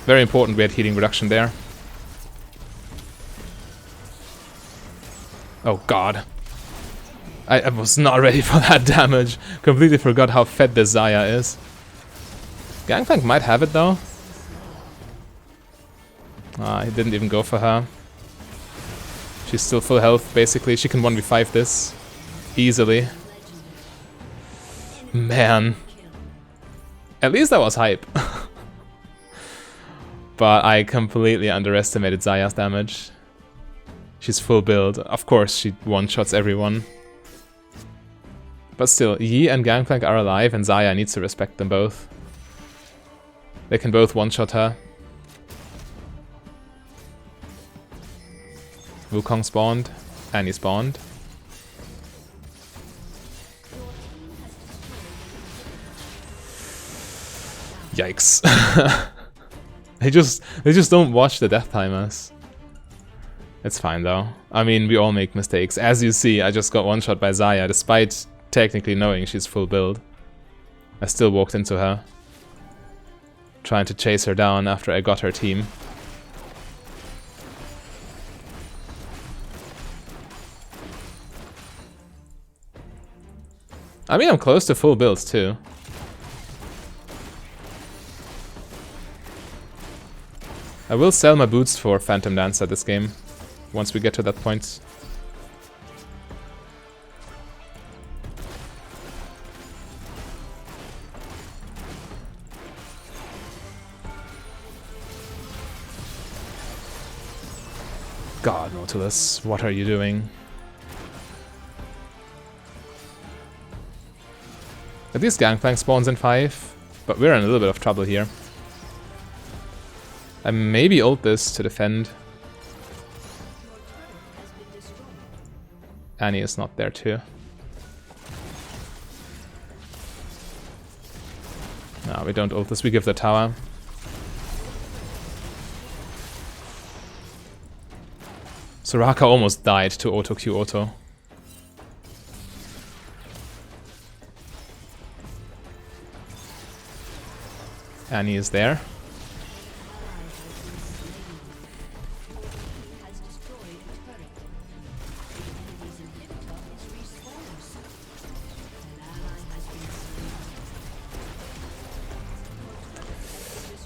Very important we had healing reduction there. Oh god. I was not ready for that damage. Completely forgot how fed this Xayah is. Gangplank might have it though. Ah, he didn't even go for her. She's still full health basically. She can 1v5 this. Easily. Man. At least that was hype. But I completely underestimated Xayah's damage. She's full build. Of course, she one-shots everyone. But still, Yi and Gangplank are alive, and Xayah needs to respect them both. They can both one-shot her. Wukong spawned. Annie spawned. Yikes. They just don't watch the death timers. It's fine though. I mean, we all make mistakes. As you see, I just got one-shot by Xayah, despite technically knowing she's full build. I still walked into her. Trying to chase her down after I got her team. I mean, I'm close to full builds too. I will sell my boots for Phantom Dance at this game, once we get to that point. God, Nautilus, what are you doing? At least Gangplank spawns in 5, but we're in a little bit of trouble here. I maybe ult this to defend. Annie is not there too. No, we don't ult this, we give the tower. Soraka almost died to auto Q auto. Annie is there.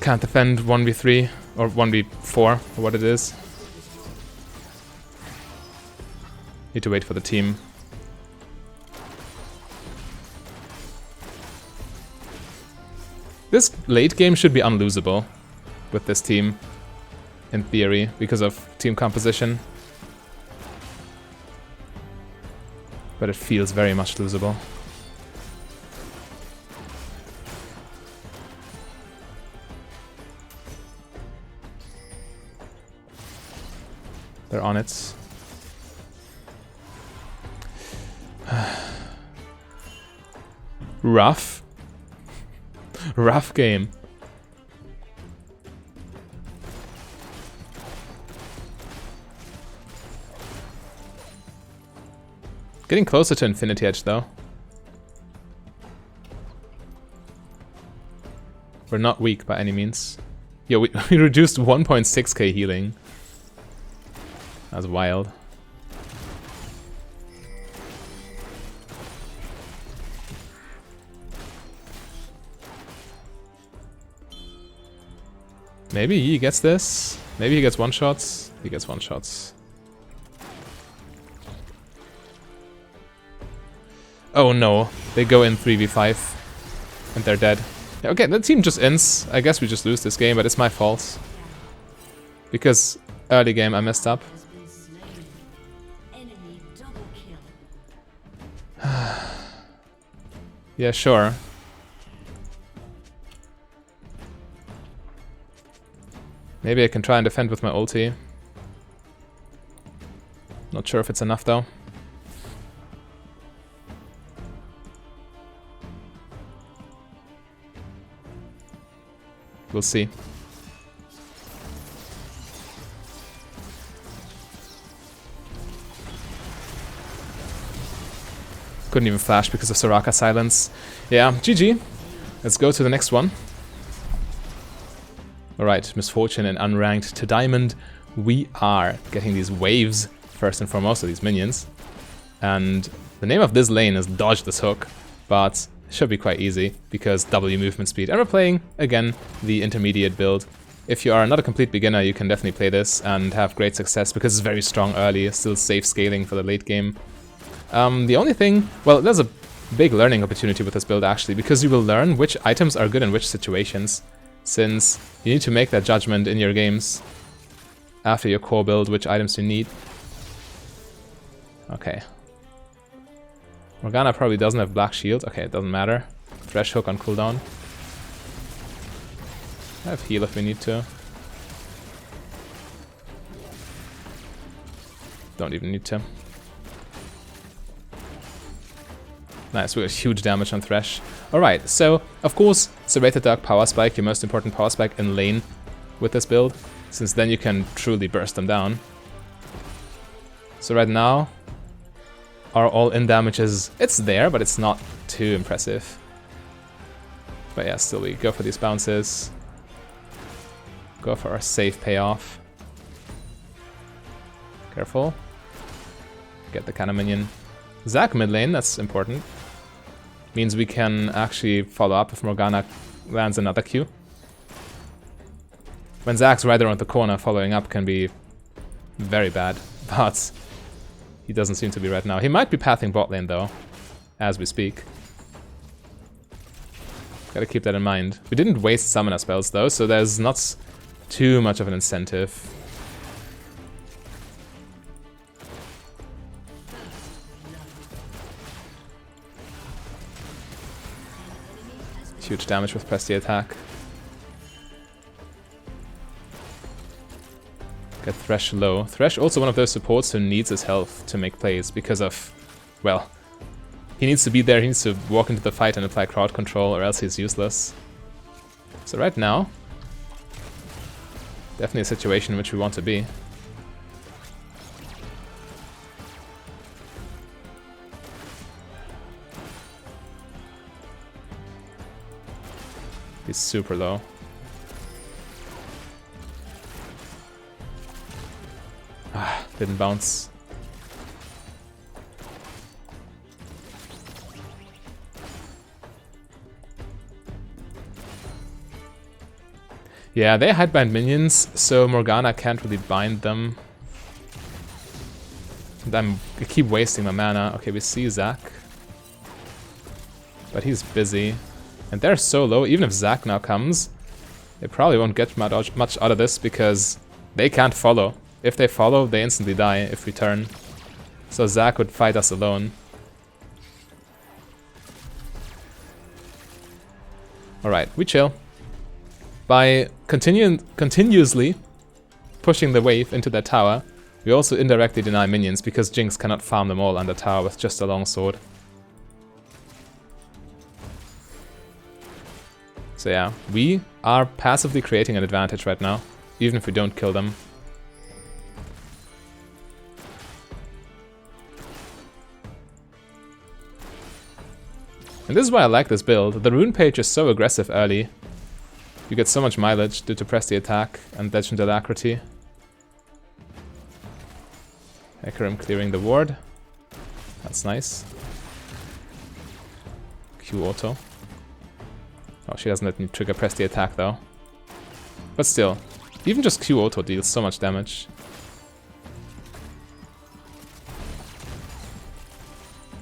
Can't defend 1v3 or 1v4 or what it is. Need to wait for the team. This late game should be unlosable with this team, in theory, because of team composition. But it feels very much losable. They're on it. Rough. Rough game. Getting closer to Infinity Edge though. We're not weak by any means. Yeah, we reduced 1.6k healing. That's wild. Maybe he gets this. Maybe he gets one-shots. He gets one-shots. Oh no, they go in 3v5 and they're dead. Yeah, okay, the team just ends. I guess we just lose this game, but it's my fault. Because early game I messed up. Yeah, sure. Maybe I can try and defend with my ulti. Not sure if it's enough though. We'll see. Couldn't even flash because of Soraka silence. Yeah, GG. Let's go to the next one. Alright, Misfortune and Unranked to Diamond. We are getting these waves, first and foremost, of these minions. And the name of this lane is Dodge this Hook, but it should be quite easy, because W movement speed. And we're playing, again, the intermediate build. If you are not a complete beginner, you can definitely play this and have great success, because it's very strong early, still safe scaling for the late game. The only thing, well, there's a big learning opportunity with this build, actually, because you will learn which items are good in which situations. Since you need to make that judgment in your games after your core build, which items you need. Okay. Morgana probably doesn't have Black Shield. Okay, it doesn't matter. Thresh Hook on cooldown. I have heal if we need to. Don't even need to. Nice, we got huge damage on Thresh. Alright, so, of course, Serrated Dark Power Spike, your most important power spike in lane with this build, since then you can truly burst them down. So right now, our all-in damage is... it's there, but it's not too impressive. But yeah, still we go for these bounces. Go for our safe payoff. Careful. Get the cannon minion. Zac mid lane, that's important. Means we can actually follow up if Morgana lands another Q. When Zach's right around the corner, following up can be very bad, but he doesn't seem to be right now. He might be pathing bot lane though, as we speak. Gotta keep that in mind. We didn't waste summoner spells though, so there's not too much of an incentive. Huge damage with press the attack. Get Thresh low. Thresh also one of those supports who needs his health to make plays because of, well, he needs to be there, he needs to walk into the fight and apply crowd control or else he's useless. So right now, definitely a situation in which we want to be. He's super low. Ah, didn't bounce. Yeah, they hide-bind minions, so Morgana can't really bind them. And I keep wasting my mana. Okay, we see Zac. But he's busy. And they're so low, even if Zac now comes, they probably won't get much out of this because they can't follow. If they follow, they instantly die if we turn. So Zac would fight us alone. Alright, we chill. By continuously pushing the wave into that tower, we also indirectly deny minions because Jinx cannot farm them all under tower with just a longsword. So yeah, we are passively creating an advantage right now, even if we don't kill them. And this is why I like this build. The rune page is so aggressive early. You get so much mileage due to press the attack and Legend Alacrity. Hecarim clearing the ward. That's nice. Q auto. Oh, she doesn't let me trigger press the attack though. But still, even just Q auto deals so much damage.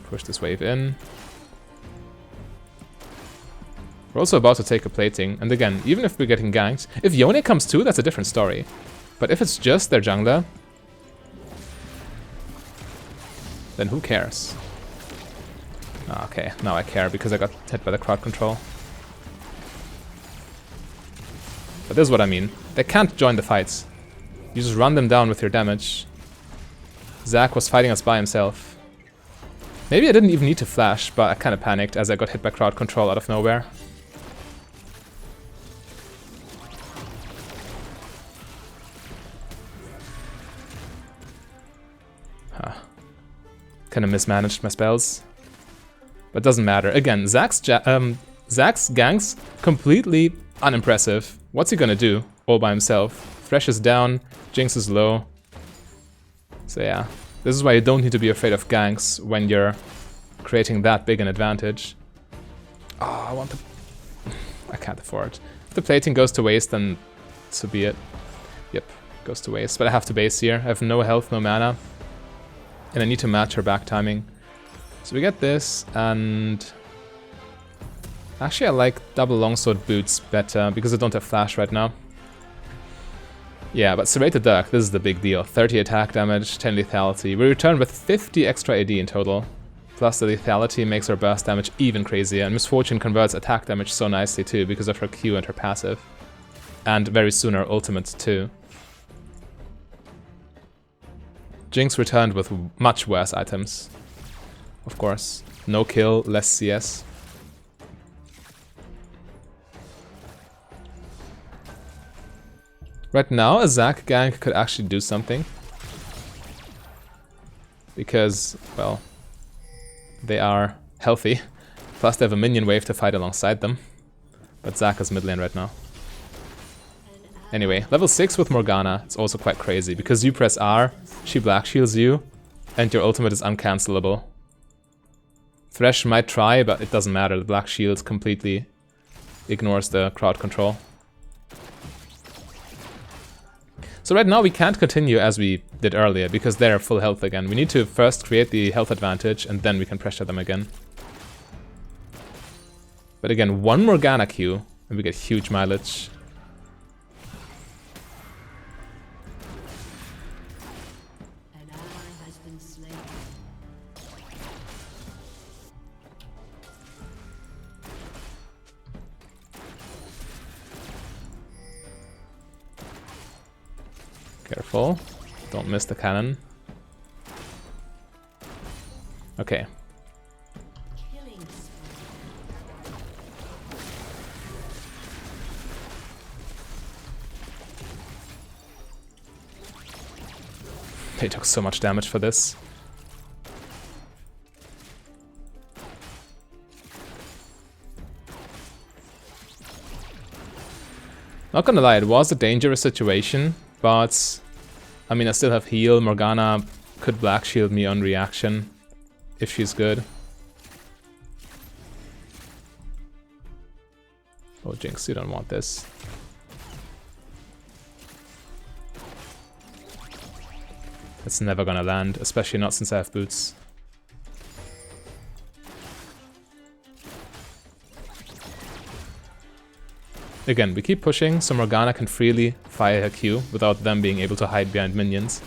Push this wave in. We're also about to take a plating, and again, even if we're getting ganked, if Yone comes too, that's a different story. But if it's just their jungler, then who cares? Ah, okay, now I care because I got hit by the crowd control. But this is what I mean. They can't join the fights. You just run them down with your damage. Zac was fighting us by himself. Maybe I didn't even need to flash, but I kind of panicked as I got hit by crowd control out of nowhere. Kind of mismanaged my spells. But doesn't matter. Again, Zac's ganks completely unimpressive. What's he gonna do all by himself? Thresh is down, Jinx is low. So yeah, this is why you don't need to be afraid of ganks when you're creating that big an advantage. Oh, I can't afford. If the plating goes to waste, then so be it. Yep, goes to waste. But I have to base here. I have no health, no mana. And I need to match her back timing. So we get this, and actually I like double longsword boots better because I don't have flash right now. Yeah, but Serrated Dirk, this is the big deal. 30 attack damage, 10 lethality. We return with 50 extra AD in total. Plus the lethality makes her burst damage even crazier, and Misfortune converts attack damage so nicely too because of her Q and her passive. And very soon her ultimate too. Jinx returned with much worse items. Of course. No kill, less CS. Right now, a Zac gank could actually do something. Because, well, they are healthy. Plus they have a minion wave to fight alongside them. But Zac is mid lane right now. Anyway, level 6 with Morgana, it's also quite crazy, because you press R, she black shields you, and your ultimate is uncancelable. Thresh might try, but it doesn't matter. The Black Shield completely ignores the crowd control. So right now we can't continue as we did earlier, because they're full health again. We need to first create the health advantage, and then we can pressure them again. But again, one Morgana Q, and we get huge mileage. Careful. Don't miss the cannon. Okay. They took so much damage for this. Not gonna lie, it was a dangerous situation, but I mean, I still have heal. Morgana could Black Shield me on reaction if she's good. Oh, Jinx, you don't want this. It's never gonna land, especially not since I have boots. Again, we keep pushing, so Morgana can freely fire her Q without them being able to hide behind minions.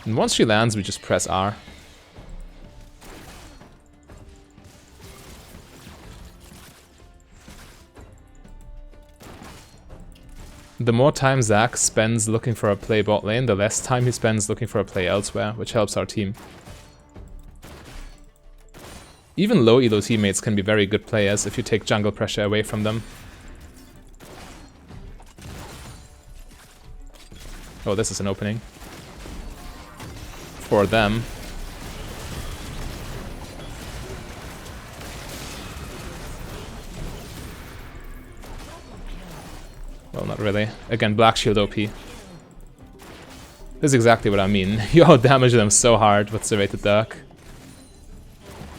And once she lands, we just press R. The more time Zac spends looking for a play bot lane, the less time he spends looking for a play elsewhere, which helps our team. Even low elo teammates can be very good players if you take jungle pressure away from them. Oh, this is an opening. For them. Well, not really. Again, Black Shield OP. This is exactly what I mean. You out-damage them so hard with Serrated Dirk.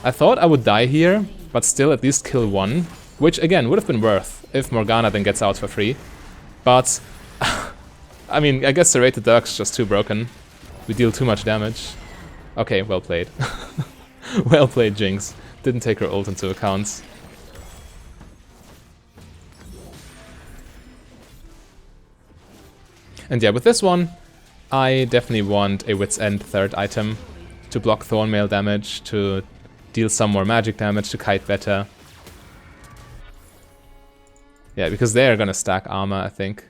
I thought I would die here, but still at least kill one, which again would have been worth if Morgana then gets out for free. But, I mean, I guess Serrated Dirk's just too broken. We deal too much damage. Okay, well played. Well played, Jinx. Didn't take her ult into account. And yeah, with this one, I definitely want a Wit's End third item to block Thornmail damage, to deal some more magic damage, to kite better. Yeah, because they're gonna stack armor, I think.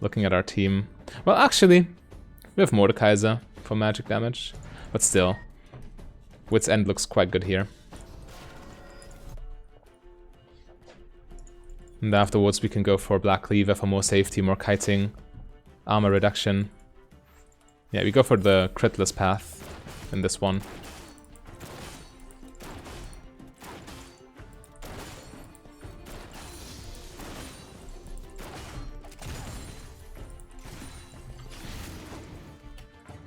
Looking at our team. Well, actually, we have Mordekaiser for magic damage, but still. Wit's End looks quite good here. And afterwards we can go for Black Cleaver for more safety, more kiting, armor reduction. Yeah, we go for the critless path in this one.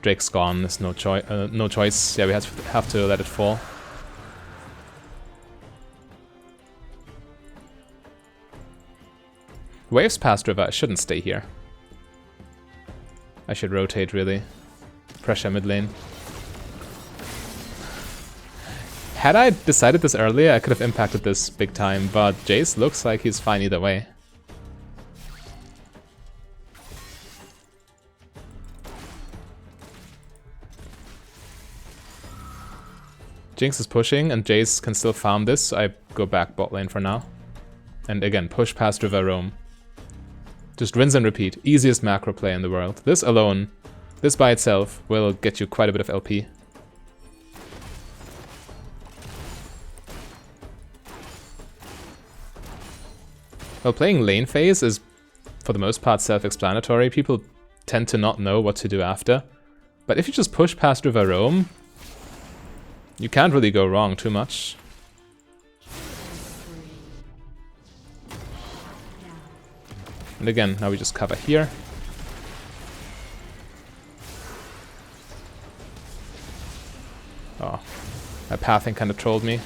Drake's gone, there's no choice. Yeah, we have to let it fall. Waves past river, I shouldn't stay here. I should rotate, really. Pressure mid lane. Had I decided this earlier, I could have impacted this big time, but Jace looks like he's fine either way. Jinx is pushing, and Jace can still farm this, so I go back bot lane for now. And again, push past River Roam. Just rinse and repeat. Easiest macro play in the world. This alone, this by itself, will get you quite a bit of LP. Well, playing lane phase is, for the most part, self-explanatory. People tend to not know what to do after. But if you just push past River Roam, you can't really go wrong too much. And again, now we just cover here. My pathing kind of trolled me.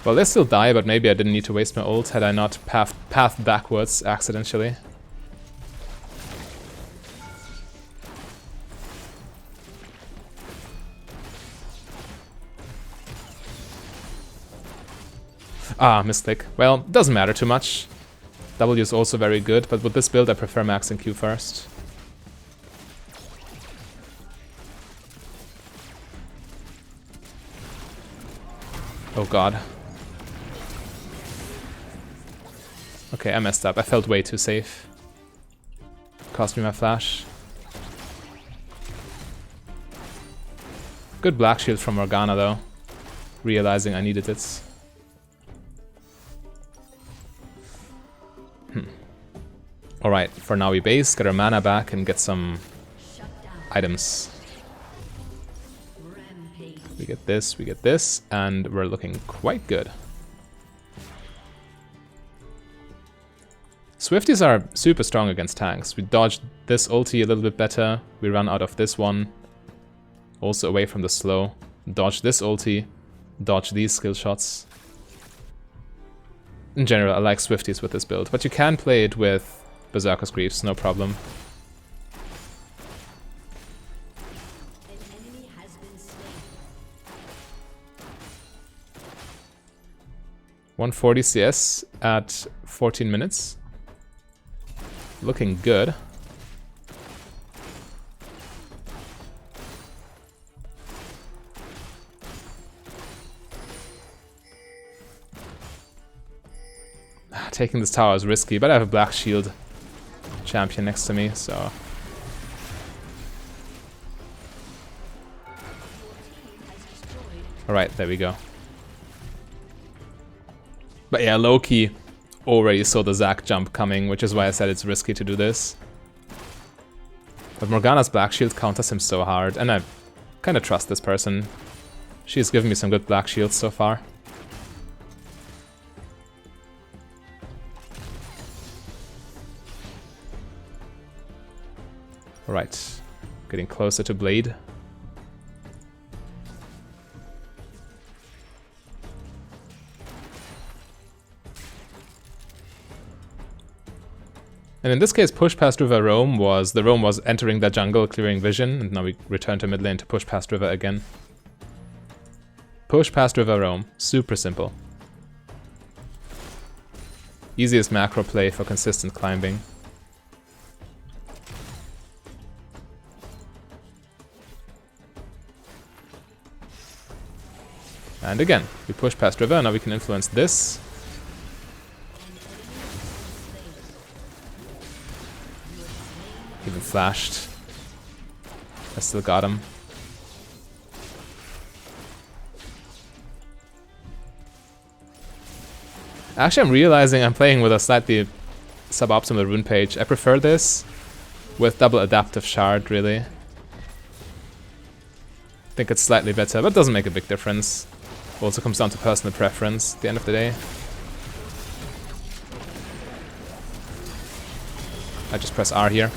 Well, they still die, but maybe I didn't need to waste my ult had I not pathed backwards accidentally. Ah, misclick. Well, doesn't matter too much. W is also very good, but with this build I prefer maxing Q first. Oh god. Okay, I messed up. I felt way too safe. Cost me my flash. Good black shield from Morgana though. Realizing I needed it. Alright, for now we base, get our mana back and get some items. We get this, and we're looking quite good. Swifties are super strong against tanks. We dodged this ulti a little bit better. We run out of this one. Also away from the slow. Dodge this ulti. Dodge these skill shots. In general, I like Swifties with this build, but you can play it with Berserker's Greaves, no problem. 140 CS at 14 minutes. Looking good. Taking this tower is risky, but I have a black shield champion next to me, so... Alright, there we go. But yeah, low-key already saw the Zac jump coming, which is why I said it's risky to do this. But Morgana's black shield counters him so hard, and I kind of trust this person. She's given me some good black shields so far. Alright, getting closer to Blade. And in this case, push past river roam was... The roam was entering the jungle, clearing vision, and now we return to mid lane to push past river again. Push past river roam. Super simple. Easiest macro play for consistent climbing. And again, we push past river, now we can influence this. Even flashed. I still got him. Actually, I'm realizing I'm playing with a slightly suboptimal rune page. I prefer this with double adaptive shard, really. I think it's slightly better, but it doesn't make a big difference. Also comes down to personal preference at the end of the day. I just press R here.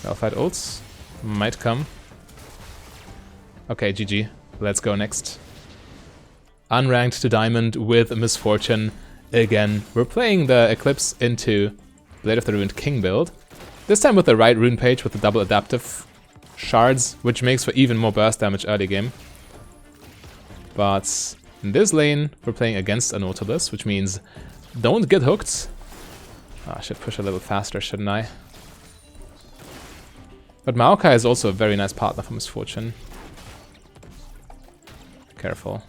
Alphite ults might come. Okay, GG. Let's go next. Unranked to Diamond with Misfortune again. We're playing the Eclipse into Blade of the Ruined King build. This time with the right rune page with the double adaptive shards, which makes for even more burst damage early game. But in this lane, we're playing against a Nautilus, which means don't get hooked. I should push a little faster, shouldn't I? But Maokai is also a very nice partner for Misfortune. Careful.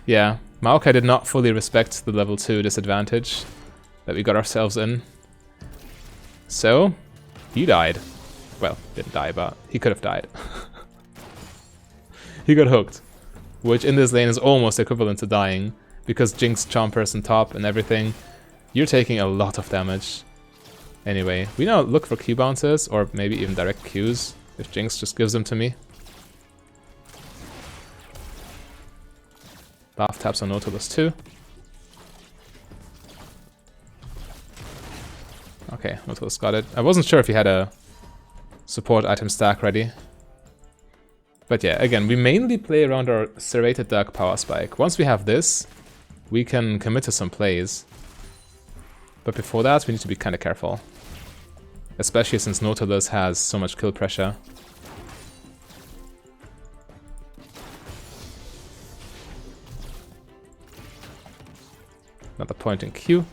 Yeah, Maokai did not fully respect the level 2 disadvantage that we got ourselves in. So, he died. Well, didn't die, but he could have died. He got hooked. Which in this lane is almost equivalent to dying, because Jinx, Charm Person top and everything. You're taking a lot of damage. Anyway, we now look for Q bounces, or maybe even direct Qs. If Jinx just gives them to me. Buff taps on Nautilus too. Okay, Nautilus got it. I wasn't sure if he had a support item stack ready. But yeah, again, we mainly play around our Serrated Dark Power Spike. Once we have this, we can commit to some plays. But before that, we need to be kind of careful. Especially since Nautilus has so much kill pressure. Another point in Q.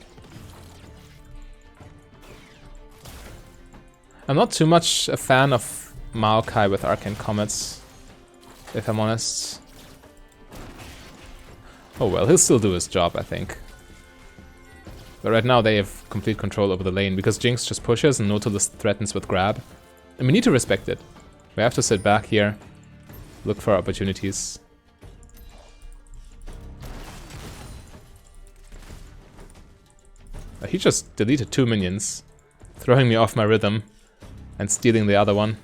I'm not too much a fan of Maokai with Arcane Comets, if I'm honest. Oh well, he'll still do his job, I think. But right now they have complete control over the lane, because Jinx just pushes and Nautilus threatens with grab. And we need to respect it. We have to sit back here, look for opportunities. He just deleted 2 minions, throwing me off my rhythm and stealing the other one.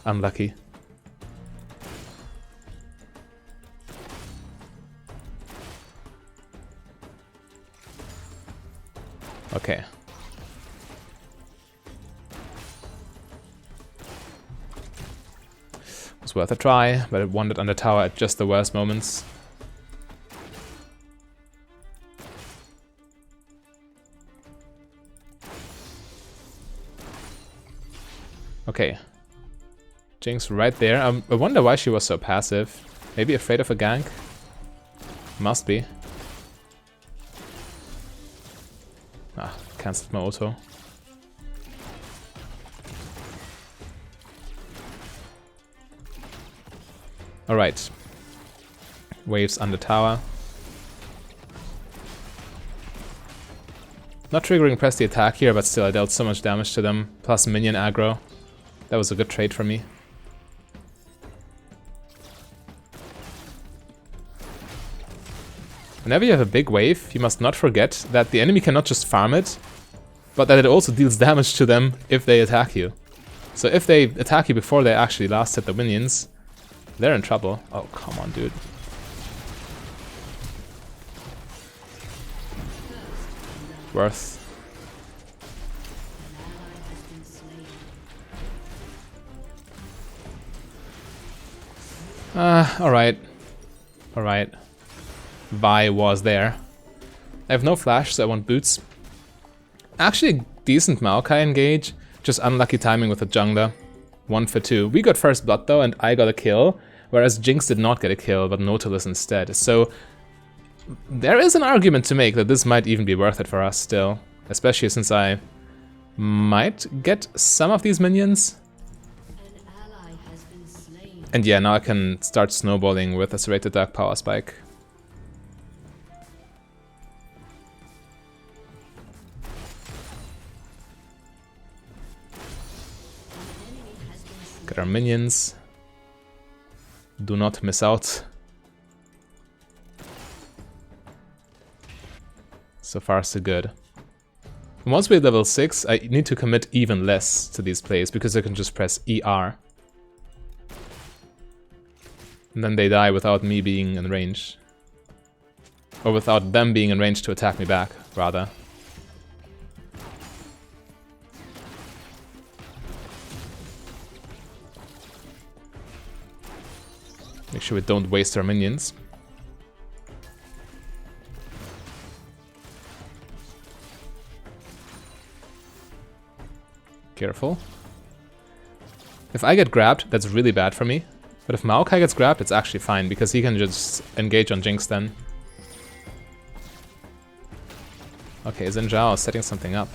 Unlucky. Okay. Was worth a try, but it wandered under tower at just the worst moments. Okay. Jinx right there. I wonder why she was so passive. Maybe afraid of a gank? Must be. Ah, cancelled my auto. Alright. Waves under tower. Not triggering press the attack here, but still I dealt so much damage to them. Plus minion aggro. That was a good trade for me. Whenever you have a big wave, you must not forget that the enemy cannot just farm it, but that it also deals damage to them if they attack you. So if they attack you before they actually last hit the minions, they're in trouble. Oh, come on, dude. Worth. Alright. Alright. Vi was there. I have no flash, so I want boots. Actually, decent Maokai engage. Just unlucky timing with the jungler. 1 for 2. We got first blood though, and I got a kill. Whereas Jinx did not get a kill, but Nautilus instead. So there is an argument to make that this might even be worth it for us still. Especially since I might get some of these minions. And yeah, now I can start snowballing with a Serrated Dark Power Spike. Get our minions. Do not miss out. So far, so good. And once we're level 6, I need to commit even less to these plays, because I can just press ER. And then they die without me being in range. Or without them being in range to attack me back, rather. Make sure we don't waste our minions. Careful. If I get grabbed, that's really bad for me. But if Maokai gets grabbed, it's actually fine, because he can just engage on Jinx then. Okay, Xin Zhao is setting something up.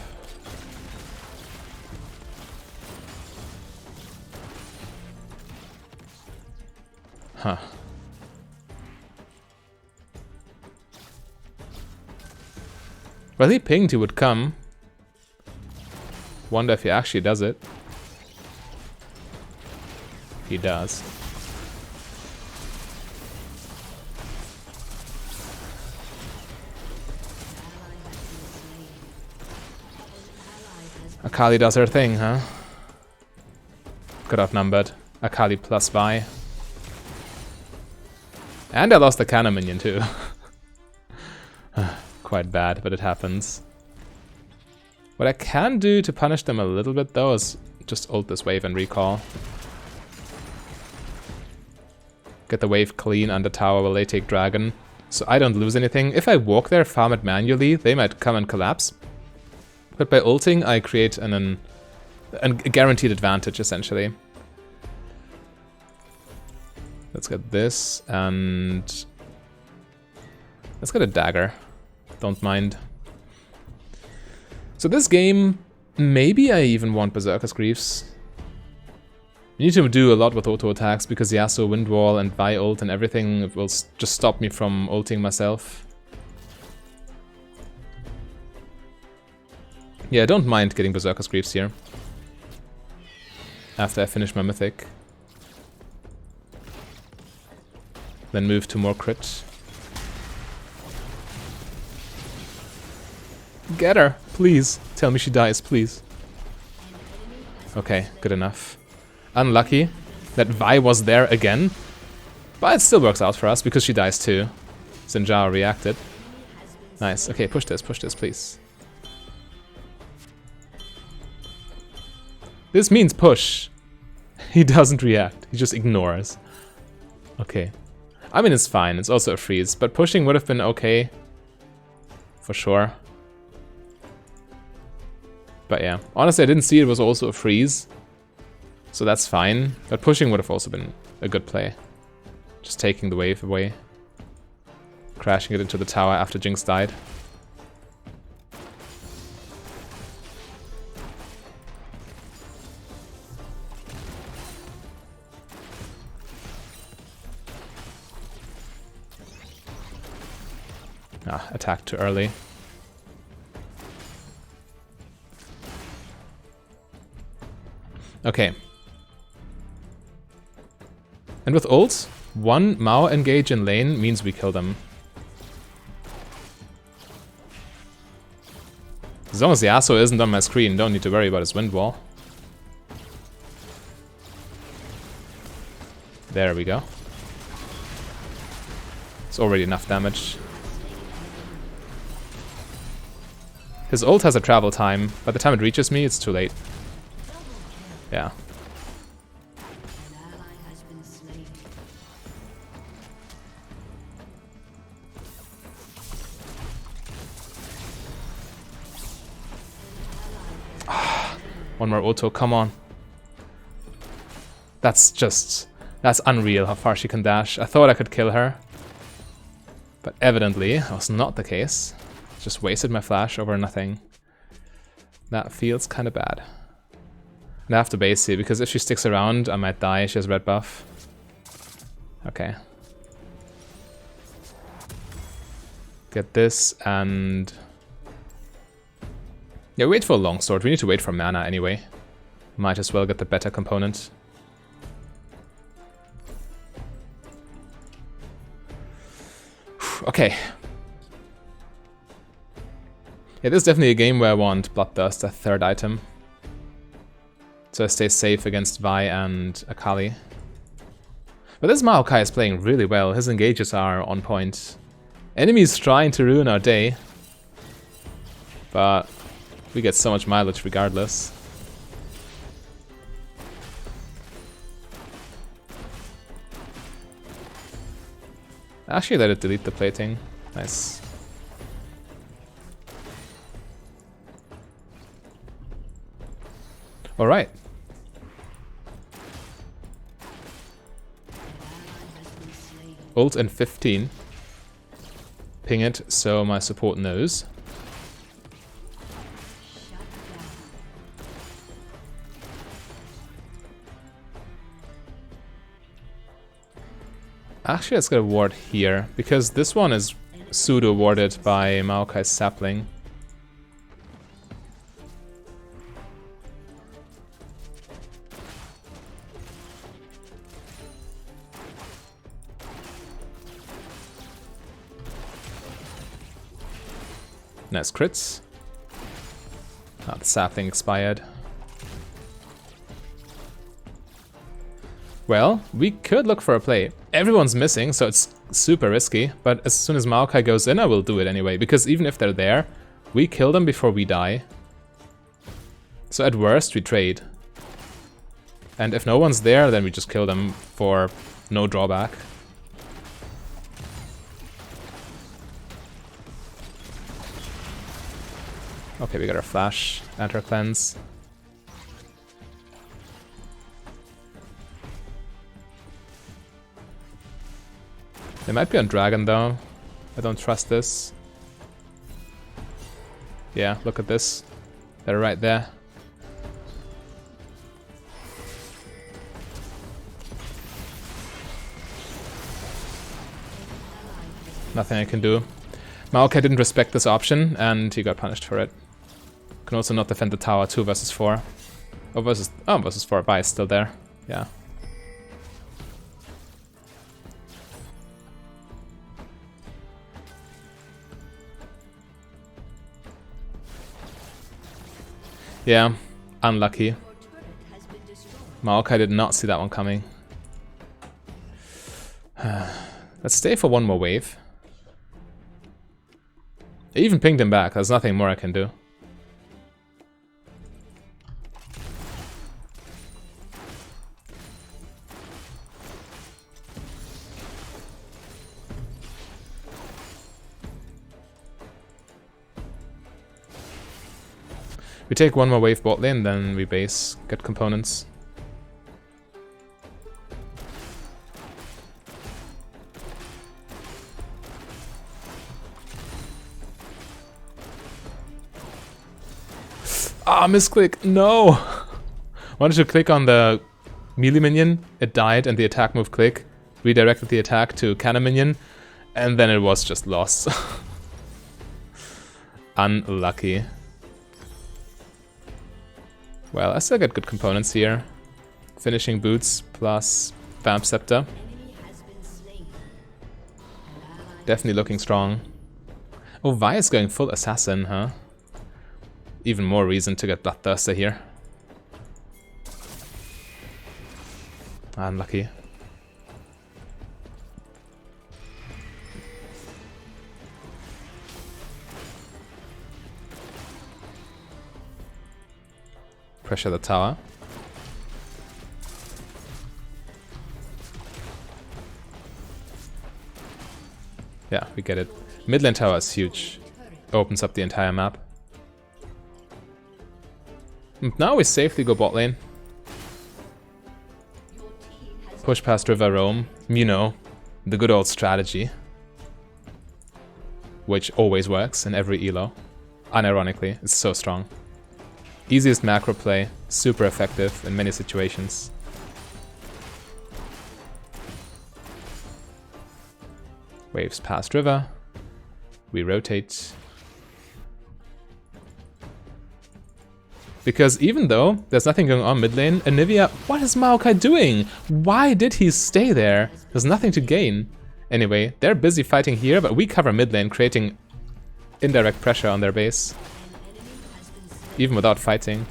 Huh. Well, he pinged he would come. Wonder if he actually does it. He does. Akali does her thing, huh? Got outnumbered. Akali plus Vi. And I lost the cannon minion too. Quite bad, but it happens. What I can do to punish them a little bit though is just ult this wave and recall. Get the wave clean under tower while they take dragon. So I don't lose anything. If I walk there, farm it manually, they might come and collapse. But by ulting, I create a guaranteed advantage, essentially. Let's get this, and let's get a dagger. Don't mind. So this game, maybe I even want Berserker's Greaves. You need to do a lot with auto attacks because Yasuo, Wind Wall, and Vi ult and everything will just stop me from ulting myself. Yeah, I don't mind getting Berserker's Greaves here. After I finish my Mythic. Then move to more crit. Get her, please. Tell me she dies, please. Okay, good enough. Unlucky that Vi was there again. But it still works out for us because she dies too. Sinjao reacted. Nice. Okay, push this, please. This means push. He doesn't react. He just ignores. Okay. I mean, it's fine. It's also a freeze. But pushing would have been okay. For sure. But yeah. Honestly, I didn't see it was also a freeze. So that's fine. But pushing would have also been a good play. Just taking the wave away. Crashing it into the tower after Jinx died. Ah, attacked too early. Okay. And with ults, one Mao engage in lane means we kill them. As long as the Yasuo isn't on my screen, don't need to worry about his wind wall. There we go. It's already enough damage. His ult has a travel time. By the time it reaches me, it's too late. Yeah. One more auto, come on. That's unreal how far she can dash. I thought I could kill her. But evidently, that was not the case. Just wasted my flash over nothing. That feels kind of bad. And I have to base here, because if she sticks around, I might die. She has red buff. Okay. Get this, and... yeah, wait for a longsword. We need to wait for mana anyway. Might as well get the better component. Okay. Yeah, this is definitely a game where I want Bloodthirst, a third item. So I stay safe against Vi and Akali. But this Maokai is playing really well. His engages are on point. Enemies trying to ruin our day. But we get so much mileage regardless. Actually, let it delete the plating. Nice. Alright. Ult in 15. Ping it so my support knows. Actually, let's get a ward here, because this one is pseudo-warded by Maokai's sapling. Nice crits. Ah, the sapling expired. Well, we could look for a play. Everyone's missing, so it's super risky, but as soon as Maokai goes in, I will do it anyway, because even if they're there, we kill them before we die. So at worst, we trade. And if no one's there, then we just kill them for no drawback. Okay, we got our flash and our cleanse. They might be on dragon though. I don't trust this. Yeah, look at this. They're right there. Nothing I can do. Maokai didn't respect this option and he got punished for it. Can also not defend the tower 2 versus 4. Oh, versus 4. Bye is still there. Yeah. Yeah, unlucky. Maokai did not see that one coming. Let's stay for one more wave. I even pinged him back, there's nothing more I can do. We take one more wave bot lane, then we base, get components. Ah, misclick, no! Wanted to click on the melee minion, it died, and the attack move click redirected the attack to cannon minion, and then it was just lost. Unlucky. Well, I still get good components here. Finishing boots plus Vamp Scepter. Definitely looking strong. Oh, Vi is going full assassin, huh? Even more reason to get Bloodthirster here. Unlucky. Pressure the tower. Yeah, we get it. Mid lane tower is huge. Opens up the entire map. And now we safely go bot lane. Push past River Roam. You know, the good old strategy. Which always works in every elo. Unironically, it's so strong. Easiest macro play, super effective in many situations. Waves past river. We rotate. Because even though there's nothing going on mid lane, Anivia, what is Maokai doing? Why did he stay there? There's nothing to gain. Anyway, they're busy fighting here, but we cover mid lane, creating indirect pressure on their base. Even without fighting.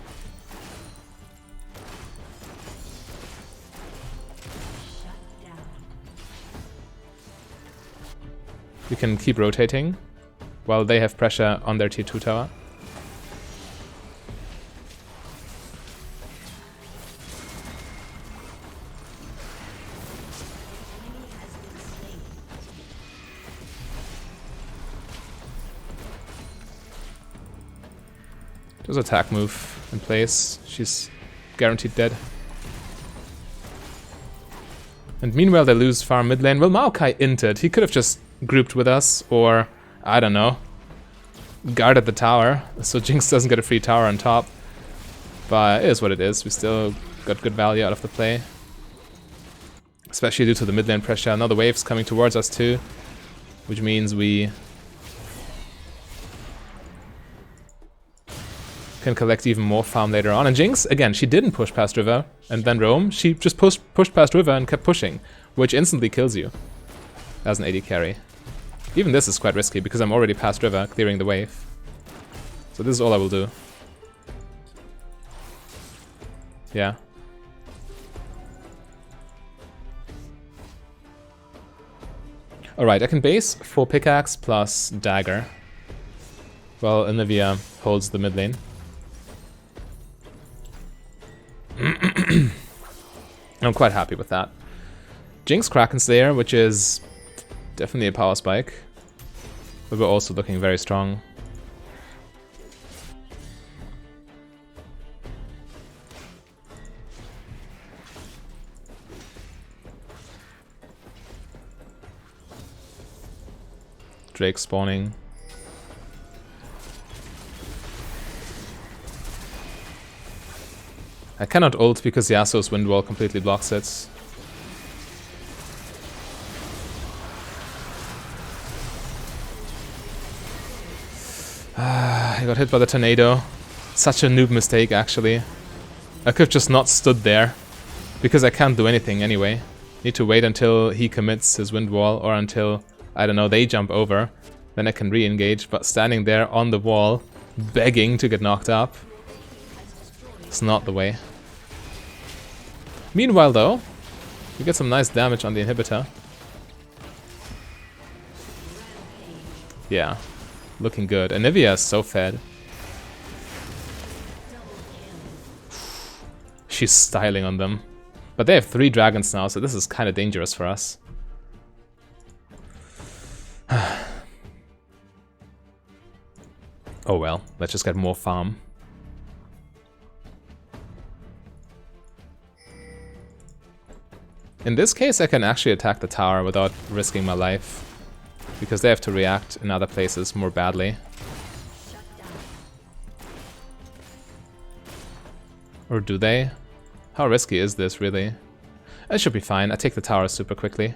We can keep rotating while they have pressure on their tier 2 tower. There's an attack move in place. She's guaranteed dead. And meanwhile they lose farm mid lane. Well, Maokai inted. He could have just grouped with us or, I don't know, guarded the tower so Jinx doesn't get a free tower on top. But it is what it is. We still got good value out of the play. Especially due to the mid lane pressure. Now the wave's coming towards us too, which means we can collect even more farm later on. And Jinx, again, she didn't push past river and then roam. She just pushed past river and kept pushing, which instantly kills you as an AD carry. Even this is quite risky because I'm already past river, clearing the wave. So this is all I will do. Yeah. Alright, I can base 4 pickaxe plus dagger. Well, Olivia holds the mid lane. I'm quite happy with that. Jinx Kraken's there, which is definitely a power spike. But we're also looking very strong. Drake spawning. I cannot ult because Yasuo's wind wall completely blocks it. I got hit by the tornado. Such a noob mistake, actually. I could have just not stood there, because I can't do anything anyway. Need to wait until he commits his wind wall, or until, I don't know, they jump over. Then I can re-engage, but standing there on the wall, begging to get knocked up, it's not the way. Meanwhile, though, we get some nice damage on the inhibitor. Yeah, looking good. Anivia is so fed. She's styling on them. But they have 3 dragons now, so this is kind of dangerous for us. Oh well, let's just get more farm. In this case, I can actually attack the tower without risking my life, because they have to react in other places more badly. Or do they? How risky is this, really? It should be fine. I take the tower super quickly.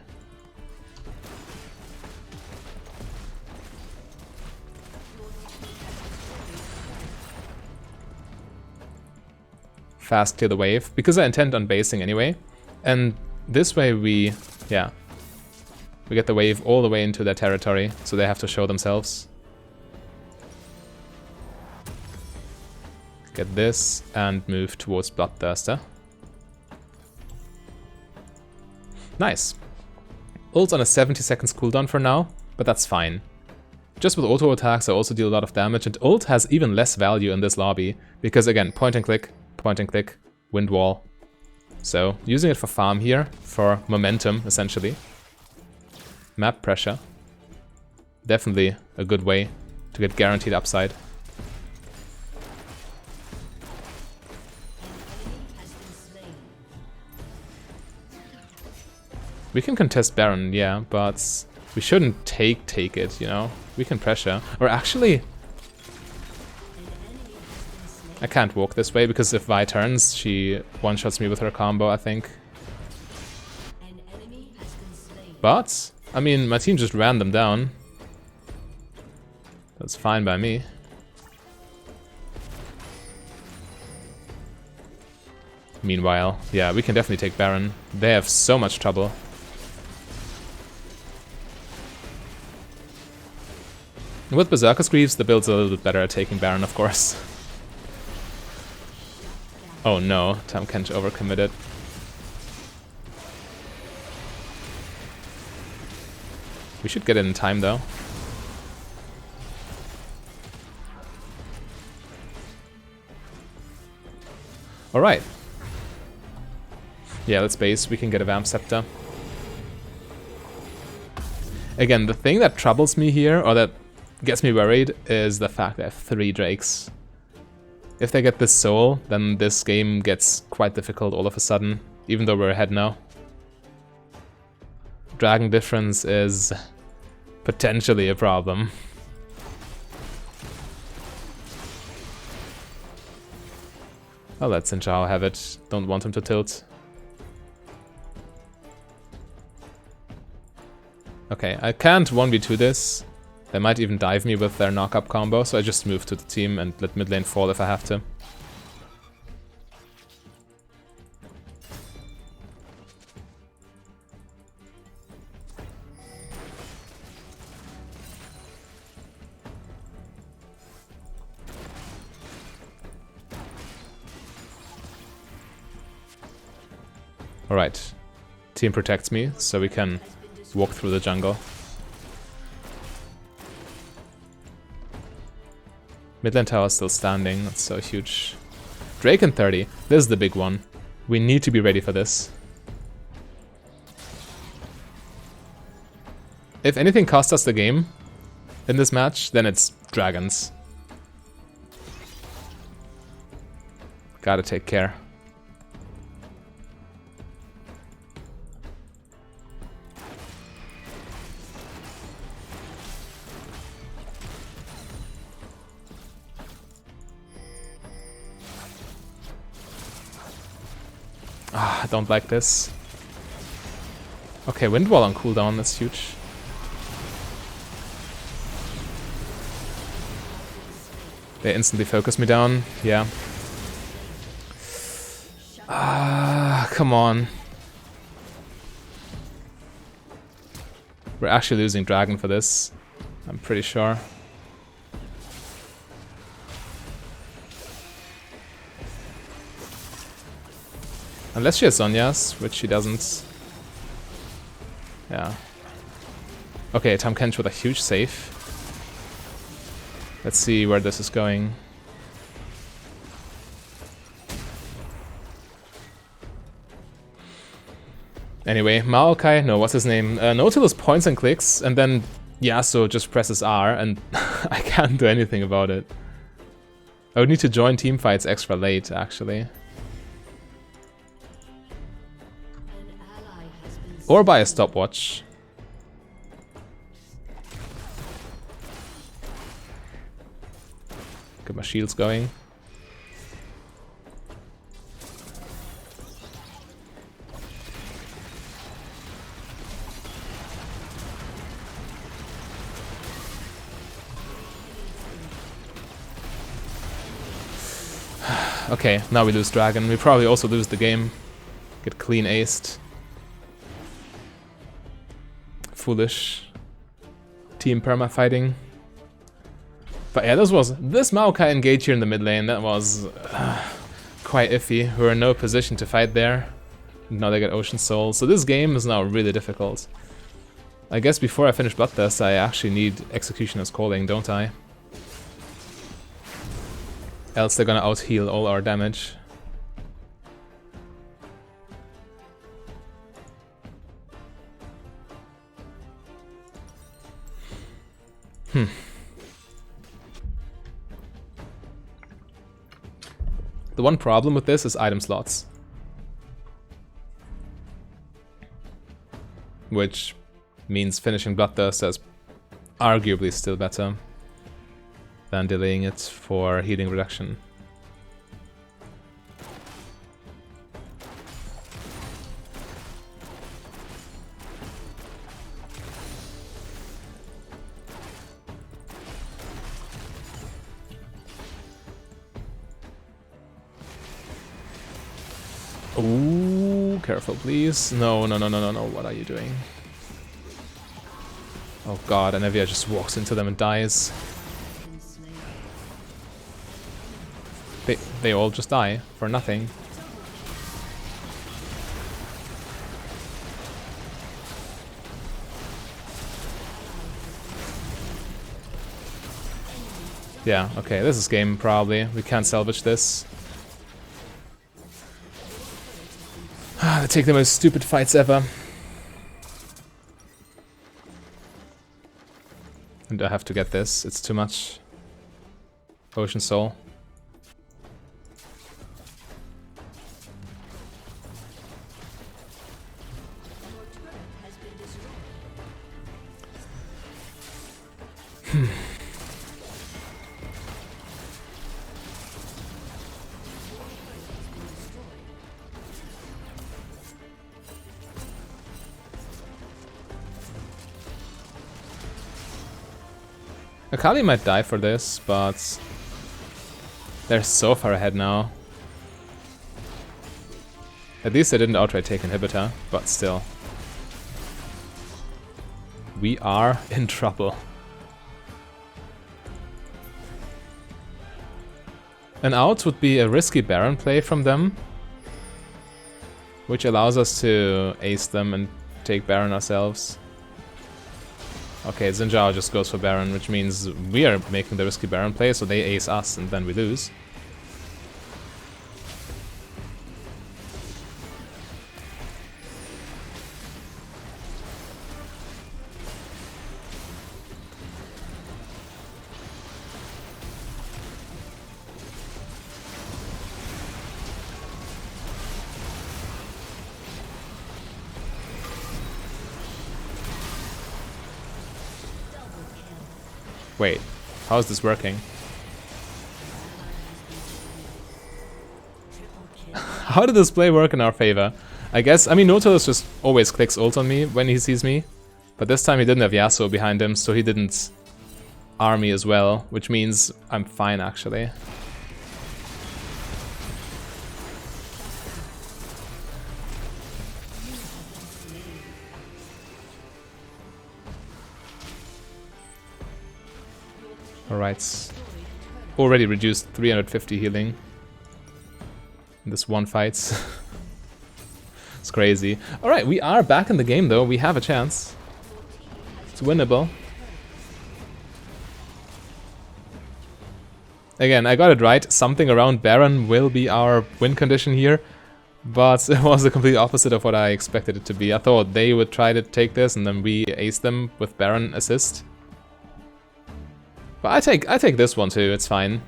Fast clear the wave, because I intend on basing anyway. And this way we get the wave all the way into their territory, so they have to show themselves. Get this and move towards Bloodthirster. Nice. Ult's on a 70 seconds cooldown for now, but that's fine. Just with auto attacks I also deal a lot of damage, and ult has even less value in this lobby, because again, point and click, wind wall. So, using it for farm here, for momentum, essentially. Map pressure. Definitely a good way to get guaranteed upside. We can contest Baron, yeah, but we shouldn't take it, you know? We can pressure. Or actually, I can't walk this way, because if Vi turns, she one-shots me with her combo, I think. But, I mean, my team just ran them down. That's fine by me. Meanwhile, yeah, we can definitely take Baron. They have so much trouble. With Berserker's Greaves, the build's a little bit better at taking Baron, of course. Oh no, Tahm Kench overcommitted. We should get it in time though. Alright. Yeah, let's base. We can get a Vamp Scepter. Again, the thing that troubles me here, or that gets me worried, is the fact they have 3 Drakes. If they get this soul, then this game gets quite difficult all of a sudden, even though we're ahead now. Dragon difference is potentially a problem. I'll let Xin Zhao have it. Don't want him to tilt. Okay, I can't 1v2 this. They might even dive me with their knock-up combo, so I just move to the team and let mid lane fall if I have to. Alright. Team protects me, so we can walk through the jungle. Midland tower is still standing. That's so huge. Drake in 30. This is the big one. We need to be ready for this. If anything cost us the game in this match, then it's dragons. Gotta take care. Ah, I don't like this. Okay, wind wall on cooldown, that's huge. They instantly focus me down, yeah. Ah, come on. We're actually losing dragon for this, I'm pretty sure. Unless she has Zhonya's, which she doesn't. Yeah. Okay, Tahm Kench with a huge save. Let's see where this is going. Anyway, Maokai, no, what's his name? Nautilus points and clicks, and then Yasuo just presses R, and I can't do anything about it. I would need to join teamfights extra late, actually. Or buy a stopwatch. Get my shields going. Okay, now we lose dragon. We probably also lose the game. Get clean aced. Foolish. Team perma fighting. But yeah, this Maokai engage here in the mid lane, that was quite iffy. We were in no position to fight there. Now they get Ocean Soul. So this game is now really difficult. I guess before I finish Bloodthirst, I actually need Executioner's Calling, don't I? Else they're gonna out-heal all our damage. The one problem with this is item slots. Which means finishing Bloodthirst as arguably still better than delaying it for healing reduction. Ooh, careful please. No, no, no, no, no, no, what are you doing? Oh god, Anivia just walks into them and dies. They all just die for nothing. Yeah, okay, this is game probably. We can't salvage this. They take the most stupid fights ever. And I have to get this, it's too much. Ocean Soul. Akali might die for this, but they're so far ahead now. At least they didn't outright take inhibitor, but still. We are in trouble. An out would be a risky Baron play from them, which allows us to ace them and take Baron ourselves. Okay, Xin just goes for Baron, which means we are making the risky Baron play, so they ace us and then we lose. Wait, how is this working? How did this play work in our favor? I guess, I mean, Nautilus just always clicks ult on me when he sees me. But this time he didn't have Yasuo behind him, so he didn't arm me as well, which means I'm fine actually. Alright, already reduced 350 healing in this one fight. It's crazy. Alright, we are back in the game though, we have a chance. It's winnable. Again, I got it right, something around Baron will be our win condition here, but it was the complete opposite of what I expected it to be. I thought they would try to take this and then we ace them with Baron assist. But I take this one too, it's fine.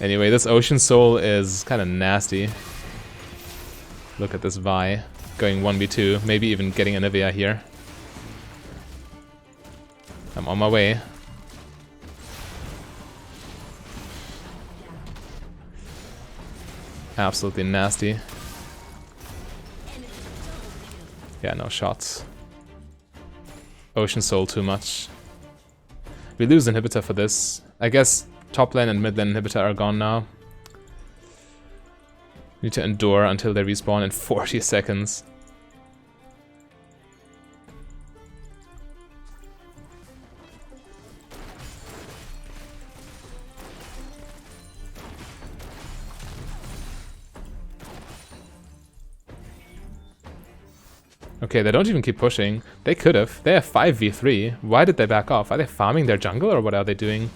Anyway, this Ocean Soul is kind of nasty. Look at this Vi going 1v2, maybe even getting Anivia here. I'm on my way. Absolutely nasty. Yeah, no shots. Ocean Soul too much. We lose inhibitor for this. I guess top lane and mid lane inhibitor are gone now. Need to endure until they respawn in 40 seconds. Okay, they don't even keep pushing. They could have. They have 5v3. Why did they back off? Are they farming their jungle or what are they doing?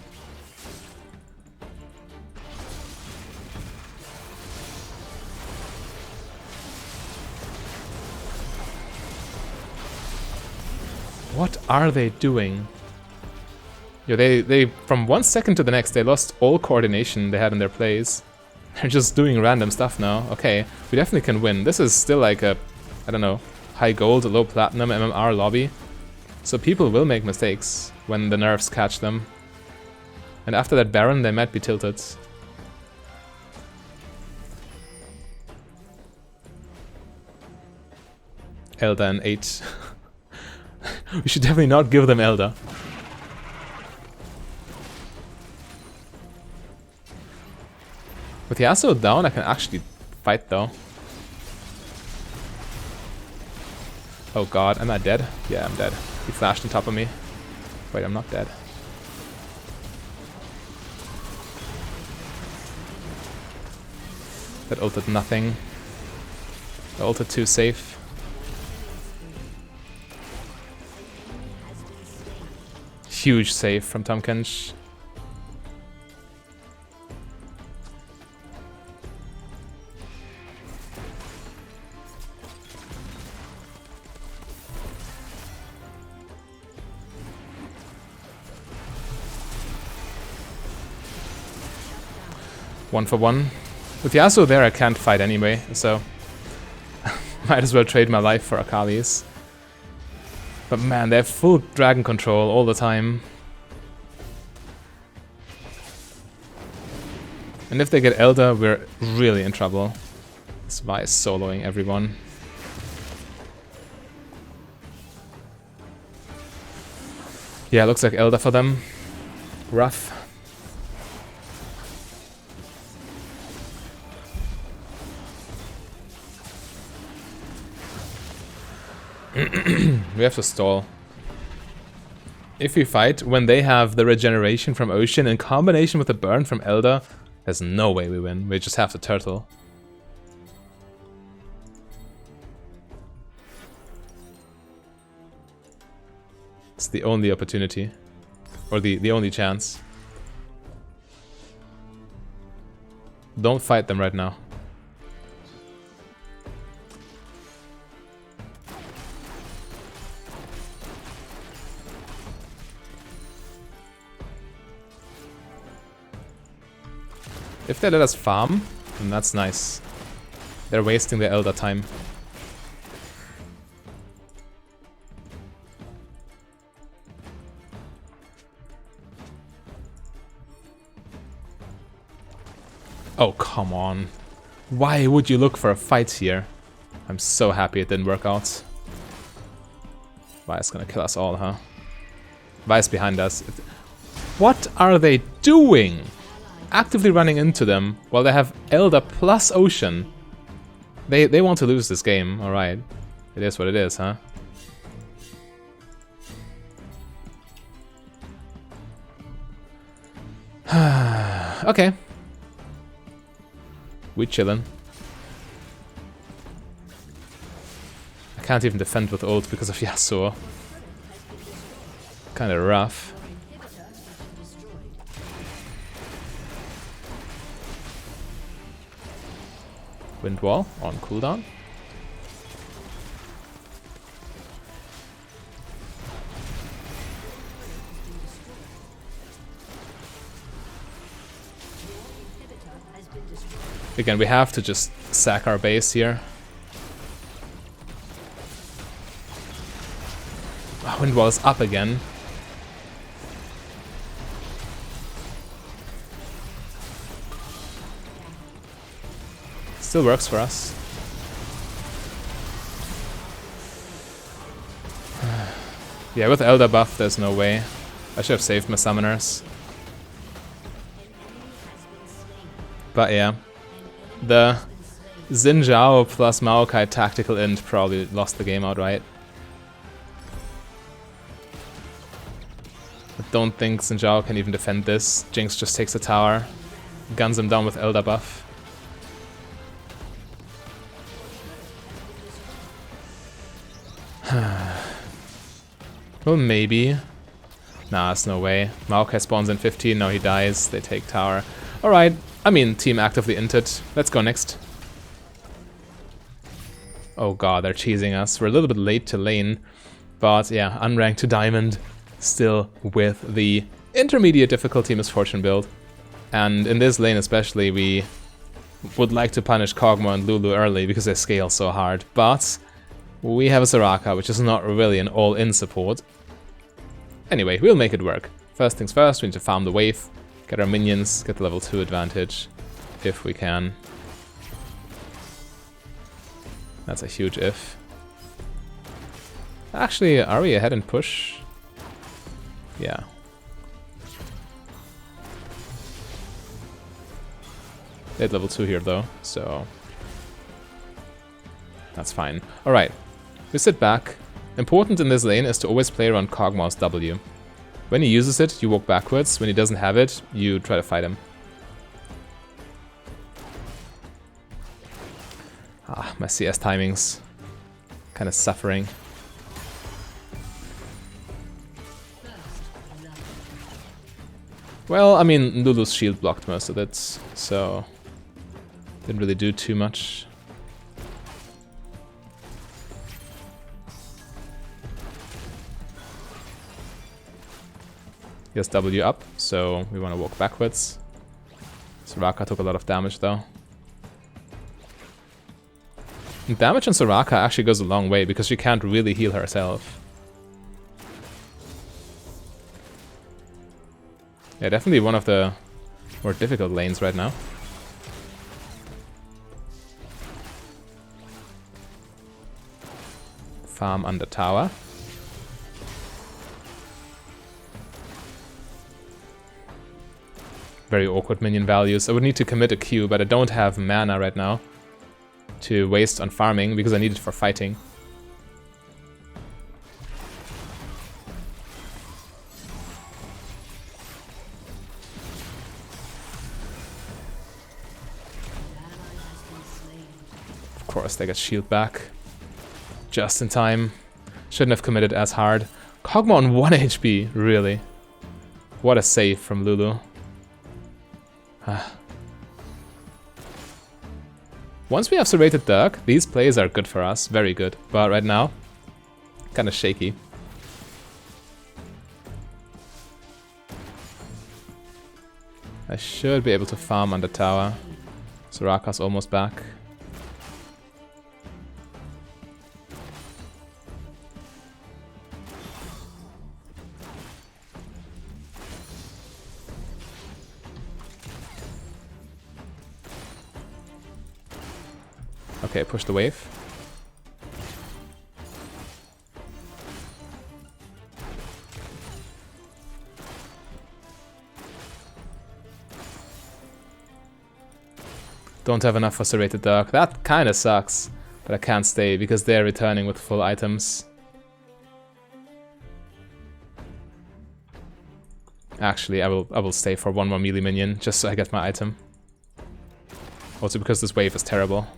What are they doing? Yeah, they from 1 second to the next, they lost all coordination they had in their plays. They're just doing random stuff now. Okay, we definitely can win. This is still like a, I don't know, high gold, low platinum MMR lobby. So people will make mistakes when the nerfs catch them. And after that Baron, they might be tilted. Elder and 8. We should definitely not give them Elder. With Yasuo down, I can actually fight though. Oh god, am I dead? Yeah, I'm dead. He flashed on top of me. Wait, I'm not dead. That ulted nothing. The ulted too safe. Huge save from Tomkench. One for one. With Yasuo there, I can't fight anyway, so might as well trade my life for Akali's. But man, they have full dragon control all the time. And if they get Elder, we're really in trouble. This Vi is soloing everyone. Yeah, looks like Elder for them. Rough. We have to stall. If we fight when they have the regeneration from Ocean in combination with the burn from Elder, there's no way we win. We just have to turtle. the only opportunity. Or the only chance. Don't fight them right now. If they let us farm, then that's nice. They're wasting their Elder time. Oh, come on. Why would you look for a fight here? I'm so happy it didn't work out. Vi's gonna kill us all, huh? Vi's behind us. What are they doing? Actively running into them while they have Elder plus Ocean. They want to lose this game, alright. It is what it is, huh? Okay. We chillin'. I can't even defend with ult because of Yasuo. Kinda rough. Wind wall on cooldown. Again, we have to just sack our base here. Oh, wind wall is up again. Still works for us. Yeah, with Elder buff, there's no way. I should have saved my summoners. But yeah. The Xin Zhao plus Maokai tactical int probably lost the game outright. I don't think Xin Zhao can even defend this. Jinx just takes the tower, guns him down with Elder buff. Well, maybe. Nah, it's no way. Maokai spawns in 15, now he dies, they take tower. Alright, I mean, team actively inted. Let's go next. Oh god, they're cheesing us. We're a little bit late to lane. But yeah, unranked to diamond. Still with the intermediate difficulty Misfortune build. And in this lane especially, we would like to punish Kog'Maw and Lulu early because they scale so hard. But we have a Soraka, which is not really an all-in support. Anyway, we'll make it work. First things first, we need to farm the wave, get our minions, get the level 2 advantage, if we can. That's a huge if. Actually, are we ahead in push? Yeah. They had level 2 here though, so that's fine. Alright, we sit back. Important in this lane is to always play around Kog'Maw's W. When he uses it, you walk backwards. When he doesn't have it, you try to fight him. Ah, my CS timing's kind of suffering. Well, I mean, Lulu's shield blocked most of it, so didn't really do too much. He has W up, so we want to walk backwards. Soraka took a lot of damage though. And damage on Soraka actually goes a long way because she can't really heal herself. Yeah, definitely one of the more difficult lanes right now. Farm under tower. Very awkward minion values. I would need to commit a Q, but I don't have mana right now to waste on farming because I need it for fighting. Of course, they get shield back. Just in time. Shouldn't have committed as hard. Kog'Maw on 1 HP, really? What a save from Lulu. Once we have Serrated Dirk, these plays are good for us, very good. But right now, kinda shaky. I should be able to farm on the tower. Soraka's almost back. Okay, push the wave. Don't have enough for Serrated Dirk. That kinda sucks, but I can't stay because they're returning with full items. Actually, I will stay for one more melee minion just so I get my item. Also because this wave is terrible.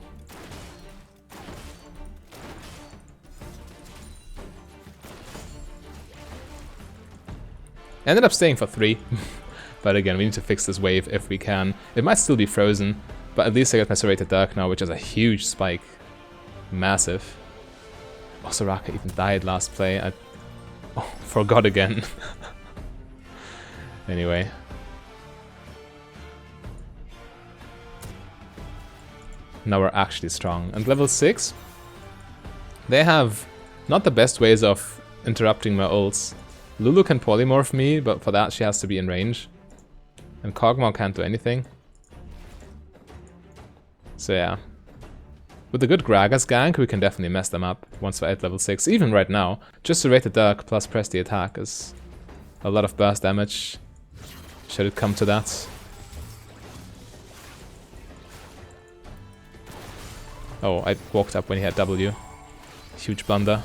Ended up staying for 3, but again, we need to fix this wave if we can. It might still be frozen, but at least I got my Serrated Dirk now, which is a huge spike. Massive. Oh, Soraka even died last play. I forgot again. Anyway. Now we're actually strong. And level 6, they have not the best ways of interrupting my ults. Lulu can polymorph me, but for that she has to be in range. And Kog'Maw can't do anything. So yeah. With a good Gragas gank, we can definitely mess them up once we're at level 6. Even right now, just Serrated Dirk plus press the attack is a lot of burst damage. Should it come to that. Oh, I walked up when he had W. Huge blunder.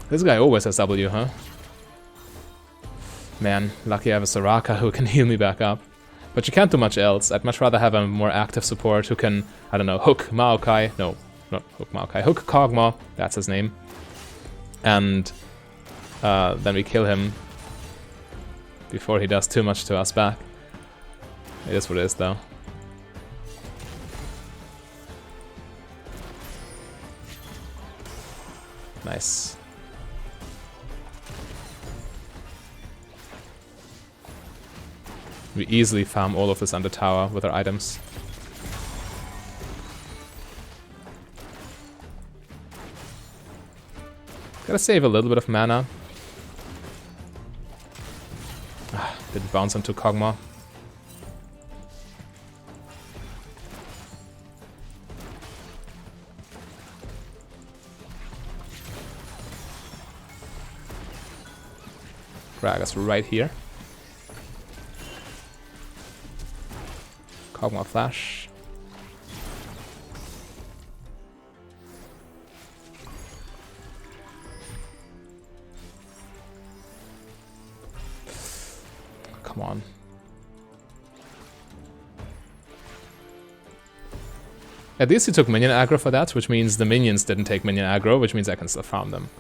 This guy always has W, huh? Man, lucky I have a Soraka who can heal me back up. But you can't do much else. I'd much rather have a more active support who can, I don't know, hook Maokai. No, not hook Maokai. Hook Kog'Maw, that's his name. And then we kill him before he does too much to us back. It is what it is, though. Nice. We easily farm all of this under tower with our items. Gotta save a little bit of mana. Didn't bounce onto Kog'Maw. Gragas right here. Kog'Maw flash. Come on. At least he took minion aggro for that, which means the minions didn't take minion aggro, which means I can still farm them.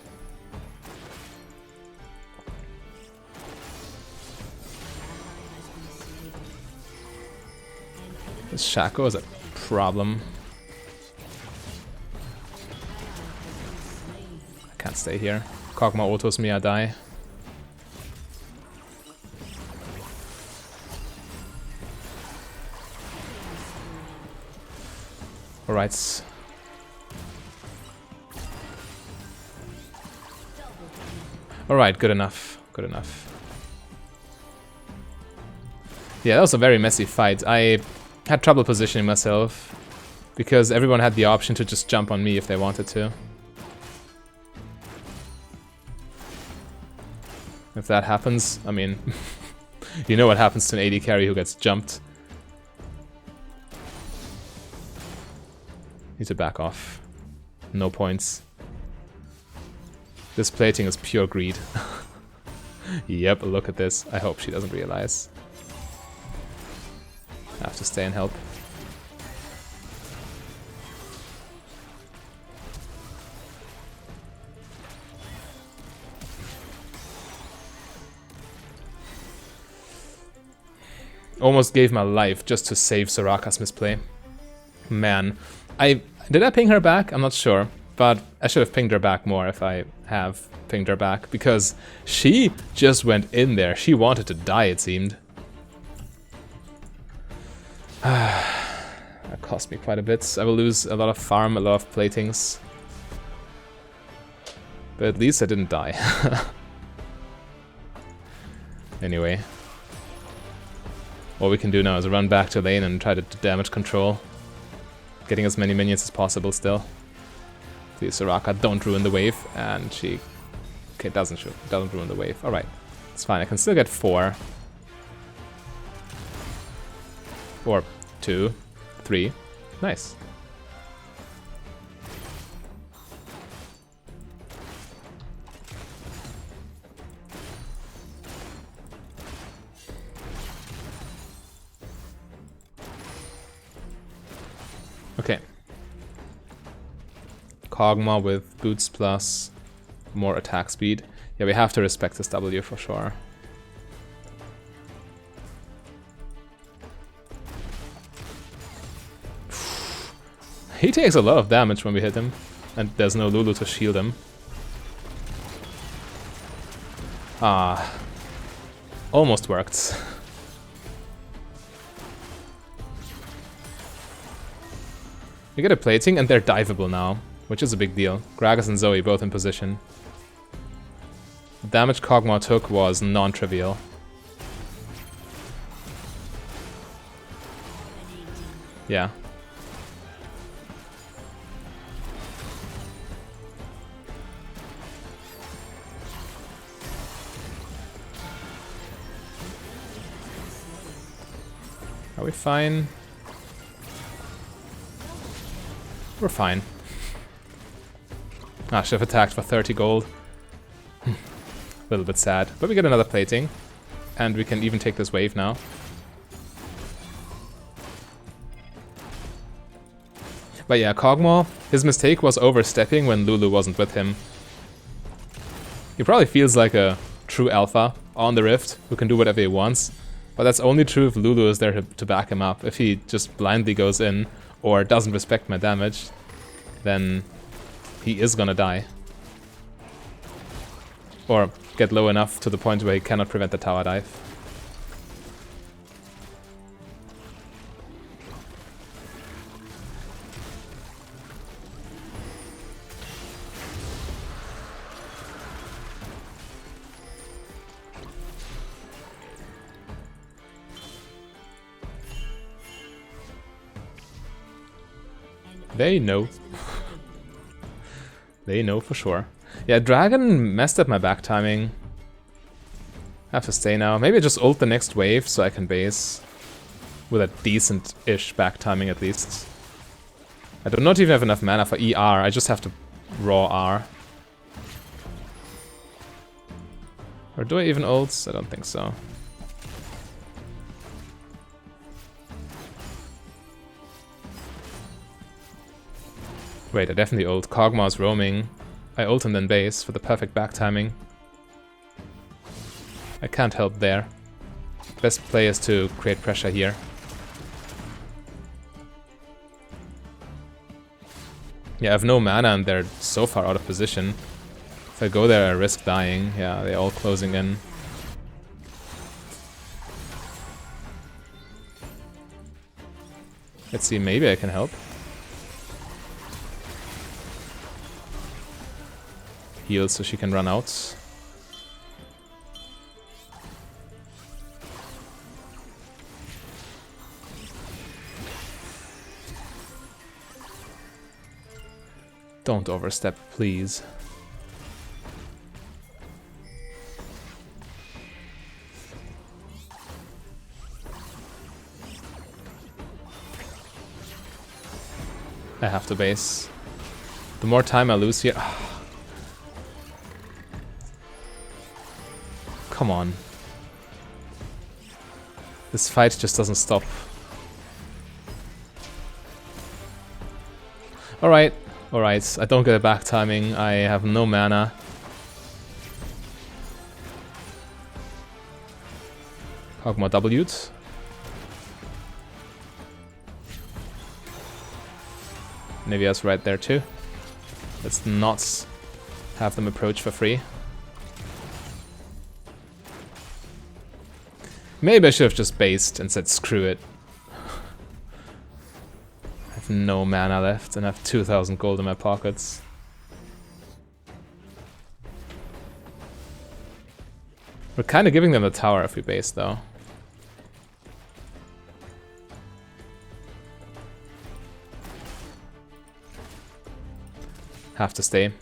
This Shaco is a problem. I can't stay here. Kog'Maw autos me, I die. Alright. Alright, good enough. Good enough. Yeah, that was a very messy fight. I had trouble positioning myself because everyone had the option to just jump on me if they wanted to. If that happens, I mean, you know what happens to an AD carry who gets jumped. Need to back off. No points. This plating is pure greed. Yep, look at this. I hope she doesn't realize. I have to stay and help. Almost gave my life just to save Soraka's misplay. Man, did I ping her back? I'm not sure, but I should have pinged her back more if I have pinged her back, because she just went in there. She wanted to die, it seemed. That cost me quite a bit. I will lose a lot of farm, a lot of platings. But at least I didn't die. Anyway. What we can do now is run back to lane and try to damage control. Getting as many minions as possible still. Please, Soraka, don't ruin the wave. And she... Okay, doesn't ruin the wave. Alright, it's fine. I can still get 4. Or 2, 3. Nice. Okay. Kog'Maw with boots plus more attack speed. Yeah, we have to respect this W for sure. He takes a lot of damage when we hit him, and there's no Lulu to shield him. Ah, almost worked. We get a plating and they're diveable now, which is a big deal. Gragas and Zoe both in position. The damage Kog'Maw took was non-trivial. Yeah. Are we fine? We're fine. Ah, should have attacked for 30 gold. A little bit sad. But we get another plating. And we can even take this wave now. But yeah, Kog'Maw, his mistake was overstepping when Lulu wasn't with him. He probably feels like a true alpha on the Rift, who can do whatever he wants. But that's only true if Lulu is there to back him up. If he just blindly goes in, or doesn't respect my damage, then he is gonna die. Or get low enough to the point where he cannot prevent the tower dive. They know. They know for sure. Yeah, Dragon messed up my back timing. I have to stay now. Maybe I just ult the next wave so I can base with a decent-ish back timing at least. I do not even have enough mana for ER. I just have to raw R. Or do I even ult? I don't think so. Wait, I definitely ult. Kog'Maw's roaming. I ult and then base for the perfect back timing. I can't help there. Best play is to create pressure here. Yeah, I have no mana and they're so far out of position. If I go there, I risk dying. Yeah, they're all closing in. Let's see, maybe I can help. Heal so she can run out. Don't overstep, please. I have to base. The more time I lose here... Come on. This fight just doesn't stop. Alright, alright. I don't get a back timing. I have no mana. Kog'Maw W'd. Nivea's right there too. Let's not have them approach for free. Maybe I should have just based and said screw it. I have no mana left and I have 2,000 gold in my pockets. We're kind of giving them the tower if we base though. Have to stay.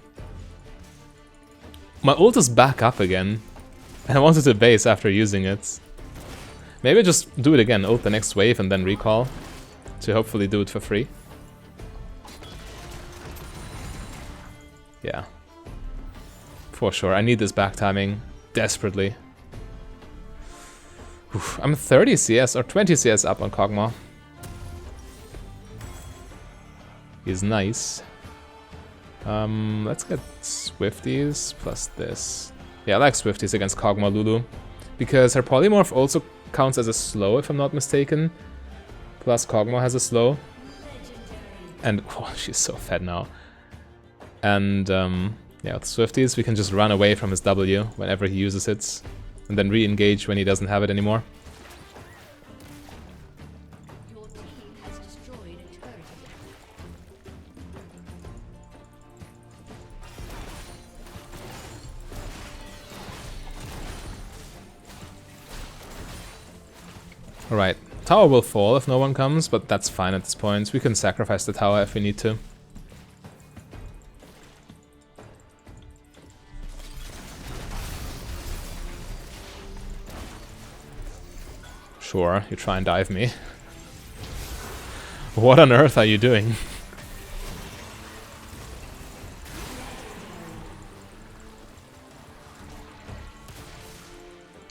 My ult is back up again. And I wanted to base after using it. Maybe just do it again, ult the next wave and then recall. To hopefully do it for free. Yeah. For sure, I need this back timing. Desperately. Oof, I'm 30 CS or 20 CS up on Kog'Maw. He's nice. Let's get Swifties plus this. Yeah, I like Swifties against Kog'Maw Lulu. Because her Polymorph also counts as a slow, if I'm not mistaken. Plus Kog'Maw has a slow. And, oh, she's so fed now. And, yeah, with Swifties, we can just run away from his W whenever he uses it. And then re-engage when he doesn't have it anymore. Alright, tower will fall if no one comes, but that's fine at this point. We can sacrifice the tower if we need to. Sure, you try and dive me. What on earth are you doing?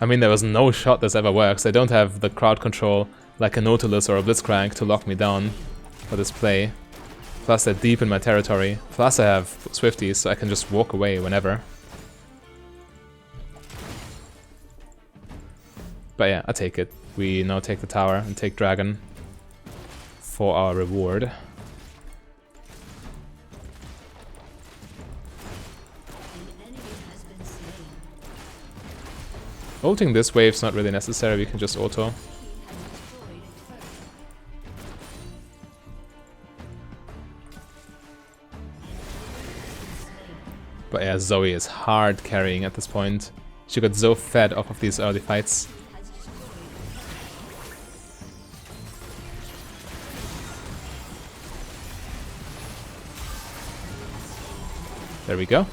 I mean, there was no shot this ever works. I don't have the crowd control like a Nautilus or a Blitzcrank to lock me down for this play. Plus they're deep in my territory. Plus I have Swifties, so I can just walk away whenever. But yeah, I take it. We now take the tower and take Dragon for our reward. Ulting this wave's not really necessary, we can just auto. But yeah, Zoe is hard carrying at this point. She got so fed off of these early fights. There we go.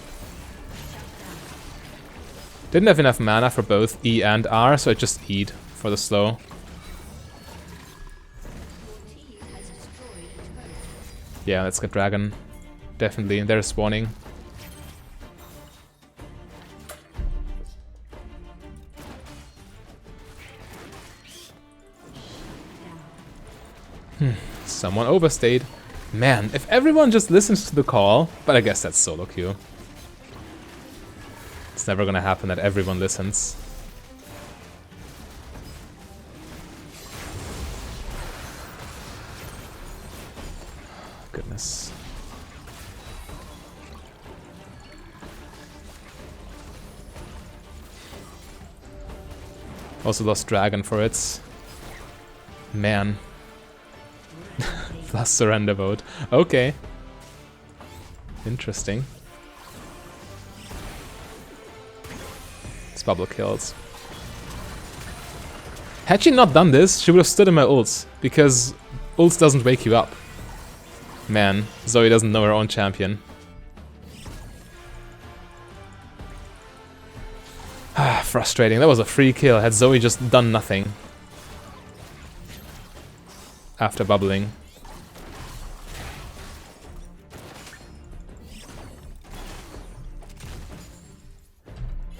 Didn't have enough mana for both E and R, so I just E'd for the slow. Yeah, let's get Dragon. Definitely, they're spawning. Someone overstayed. Man, if everyone just listens to the call, but I guess that's solo queue. It's never gonna happen that everyone listens. Goodness. Also lost Dragon for it. Man. Plus surrender vote. Okay. Interesting. It's bubble kills. Had she not done this, she would have stood in my ults, because ults doesn't wake you up. Man, Zoe doesn't know her own champion. Frustrating. That was a free kill. Had Zoe just done nothing after bubbling.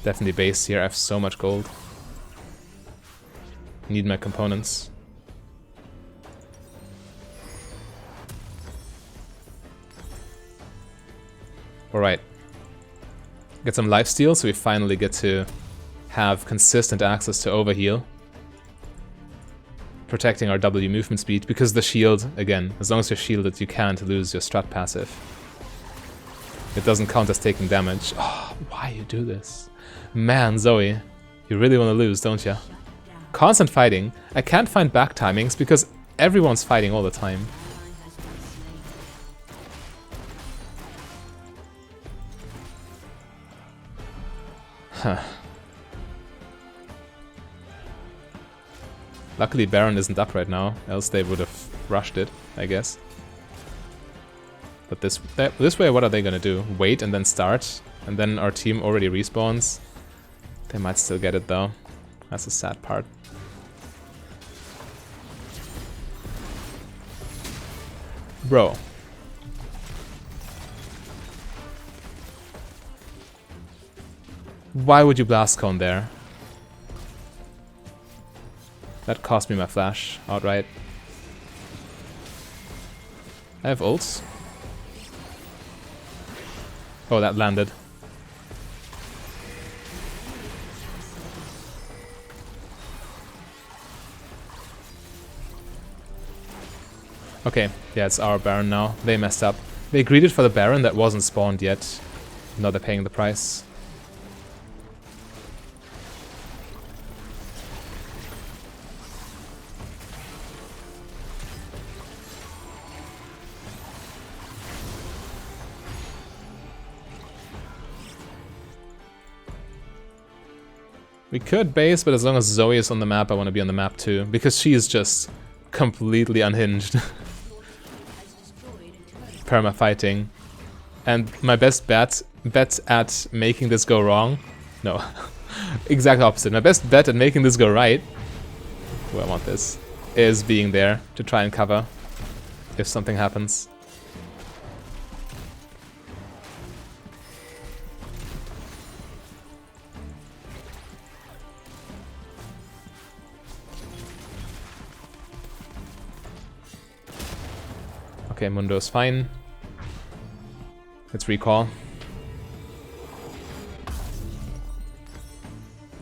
Definitely base here. I have so much gold. Need my components. Get some lifesteal, so we finally get to have consistent access to overheal. Protecting our W movement speed, because the shield, again, as long as you're shielded, you can't lose your strat passive. It doesn't count as taking damage. Oh, why you do this? Man, Zoe, you really want to lose, don't you? Constant fighting. I can't find back timings because everyone's fighting all the time. Huh. Luckily Baron isn't up right now, else they would have rushed it, I guess. But this way, what are they gonna do? Wait and then start? And then our team already respawns? They might still get it though. That's the sad part. Bro. Why would you blast cone there? That cost me my flash outright. I have ults. Oh, that landed. Okay, yeah, it's our Baron now. They messed up. They greeted for the Baron that wasn't spawned yet. Now they're paying the price. We could base, but as long as Zoe is on the map, I want to be on the map too. Because she is just completely unhinged. Perma fighting. And my best bet at making this go wrong... No. Exact opposite. My best bet at making this go right... Oh, I want this. Is being there to try and cover. If something happens. Okay, Mundo's fine. Let's recall.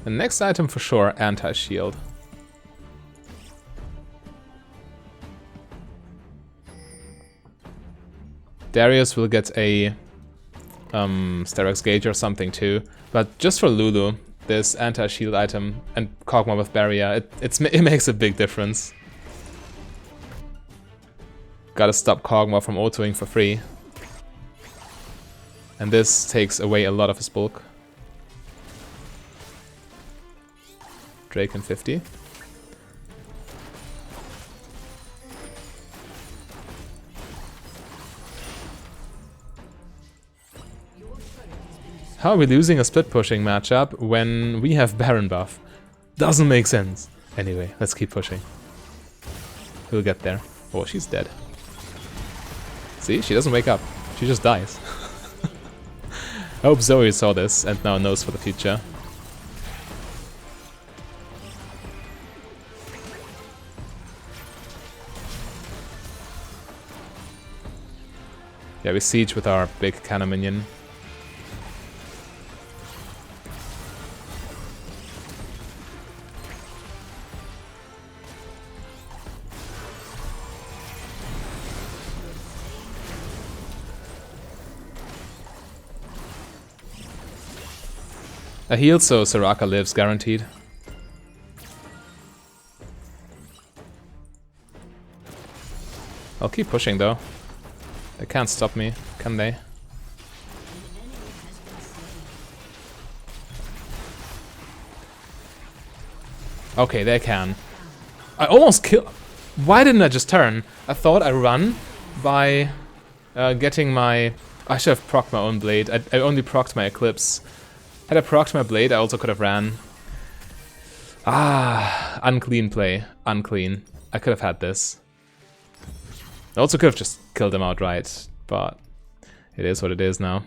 The next item for sure, anti-shield. Darius will get a Sterex Gauge or something too, but just for Lulu, this anti-shield item and Kog'Maw with Barrier, it makes a big difference. Gotta stop Kog'Maw from autoing for free. And this takes away a lot of his bulk. Drake in 50. How are we losing a split pushing matchup when we have Baron buff? Doesn't make sense. Anyway, let's keep pushing. We'll get there. Oh, she's dead. See, she doesn't wake up. She just dies. I hope Zoe saw this and now knows for the future. Yeah, we siege with our big cannon minion. A heal, so Soraka lives, guaranteed. I'll keep pushing though. They can't stop me, can they? Okay, they can. I almost killed... Why didn't I just turn? I thought I run by getting my... I should have procced my own blade. I only procced my Eclipse. Had I procced my blade, I also could have ran. Ah, unclean play. Unclean. I could have had this. I also could have just killed him outright, but it is what it is now.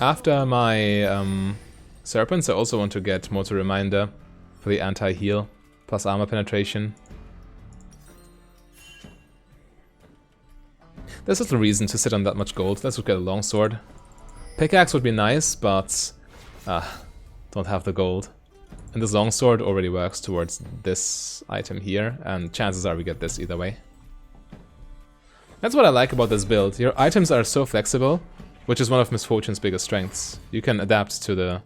After my Serpents, I also want to get Mortal Reminder for the anti-heal plus armor penetration. There's little reason to sit on that much gold. Let's look at a longsword. Pickaxe would be nice, but don't have the gold. And this longsword already works towards this item here, and chances are we get this either way. That's what I like about this build. Your items are so flexible, which is one of Miss Fortune's biggest strengths. You can adapt to the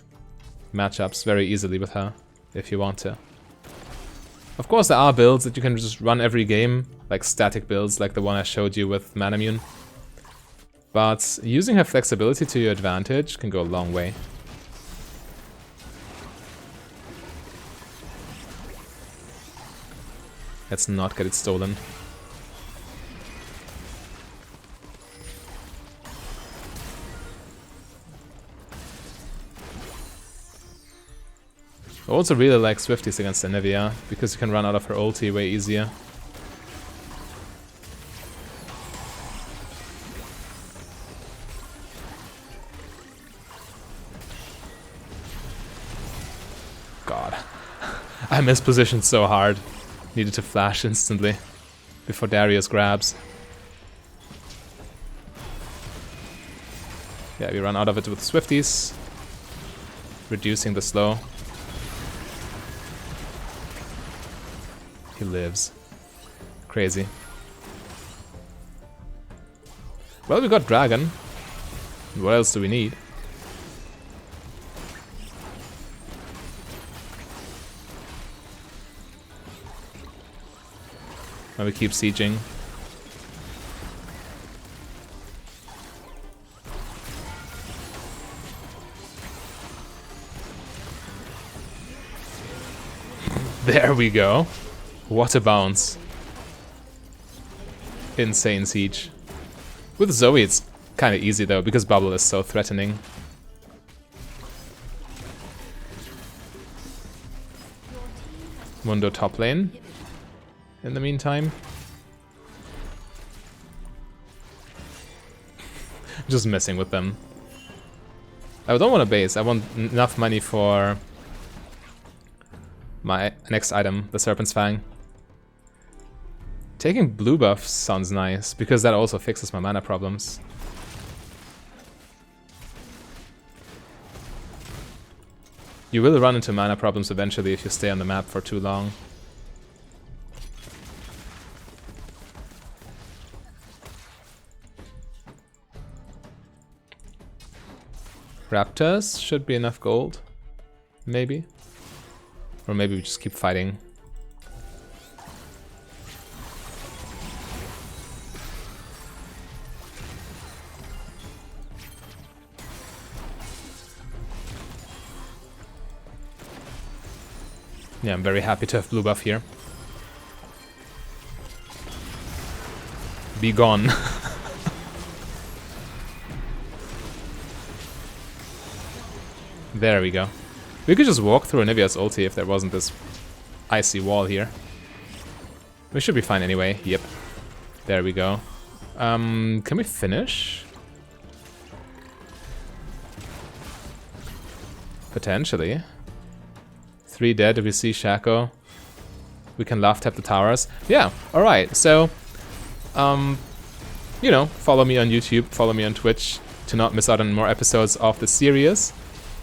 matchups very easily with her, if you want to. Of course, there are builds that you can just run every game, like static builds like the one I showed you with Manamune. But using her flexibility to your advantage can go a long way. Let's not get it stolen. I also really like Swifties against Anivia, because you can run out of her ulti way easier. God. I mispositioned so hard. Needed to flash instantly before Darius grabs. Yeah, we run out of it with Swifties, reducing the slow. He lives. Crazy. Well, we got Dragon. What else do we need? And we keep sieging. There we go. What a bounce. Insane siege. With Zoe it's kind of easy though, because Bubble is so threatening. Mundo top lane. In the meantime. Just messing with them. I don't want a base, I want enough money for my next item, the Serpent's Fang. Taking blue buffs sounds nice, because that also fixes my mana problems. You will run into mana problems eventually if you stay on the map for too long. Raptors should be enough gold, maybe. Or maybe we just keep fighting. Yeah, I'm very happy to have blue buff here. Be gone. There we go. We could just walk through Anivia's ulti if there wasn't this icy wall here. We should be fine anyway. Yep. There we go. Can we finish? Potentially. 3 dead if we see Shaco. We can love tap the towers. Yeah, alright. So, you know, follow me on YouTube, follow me on Twitch to not miss out on more episodes of the series.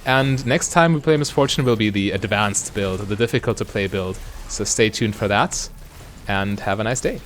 And next time we play Miss Fortune will be the advanced build, the difficult to play build. So stay tuned for that, and have a nice day.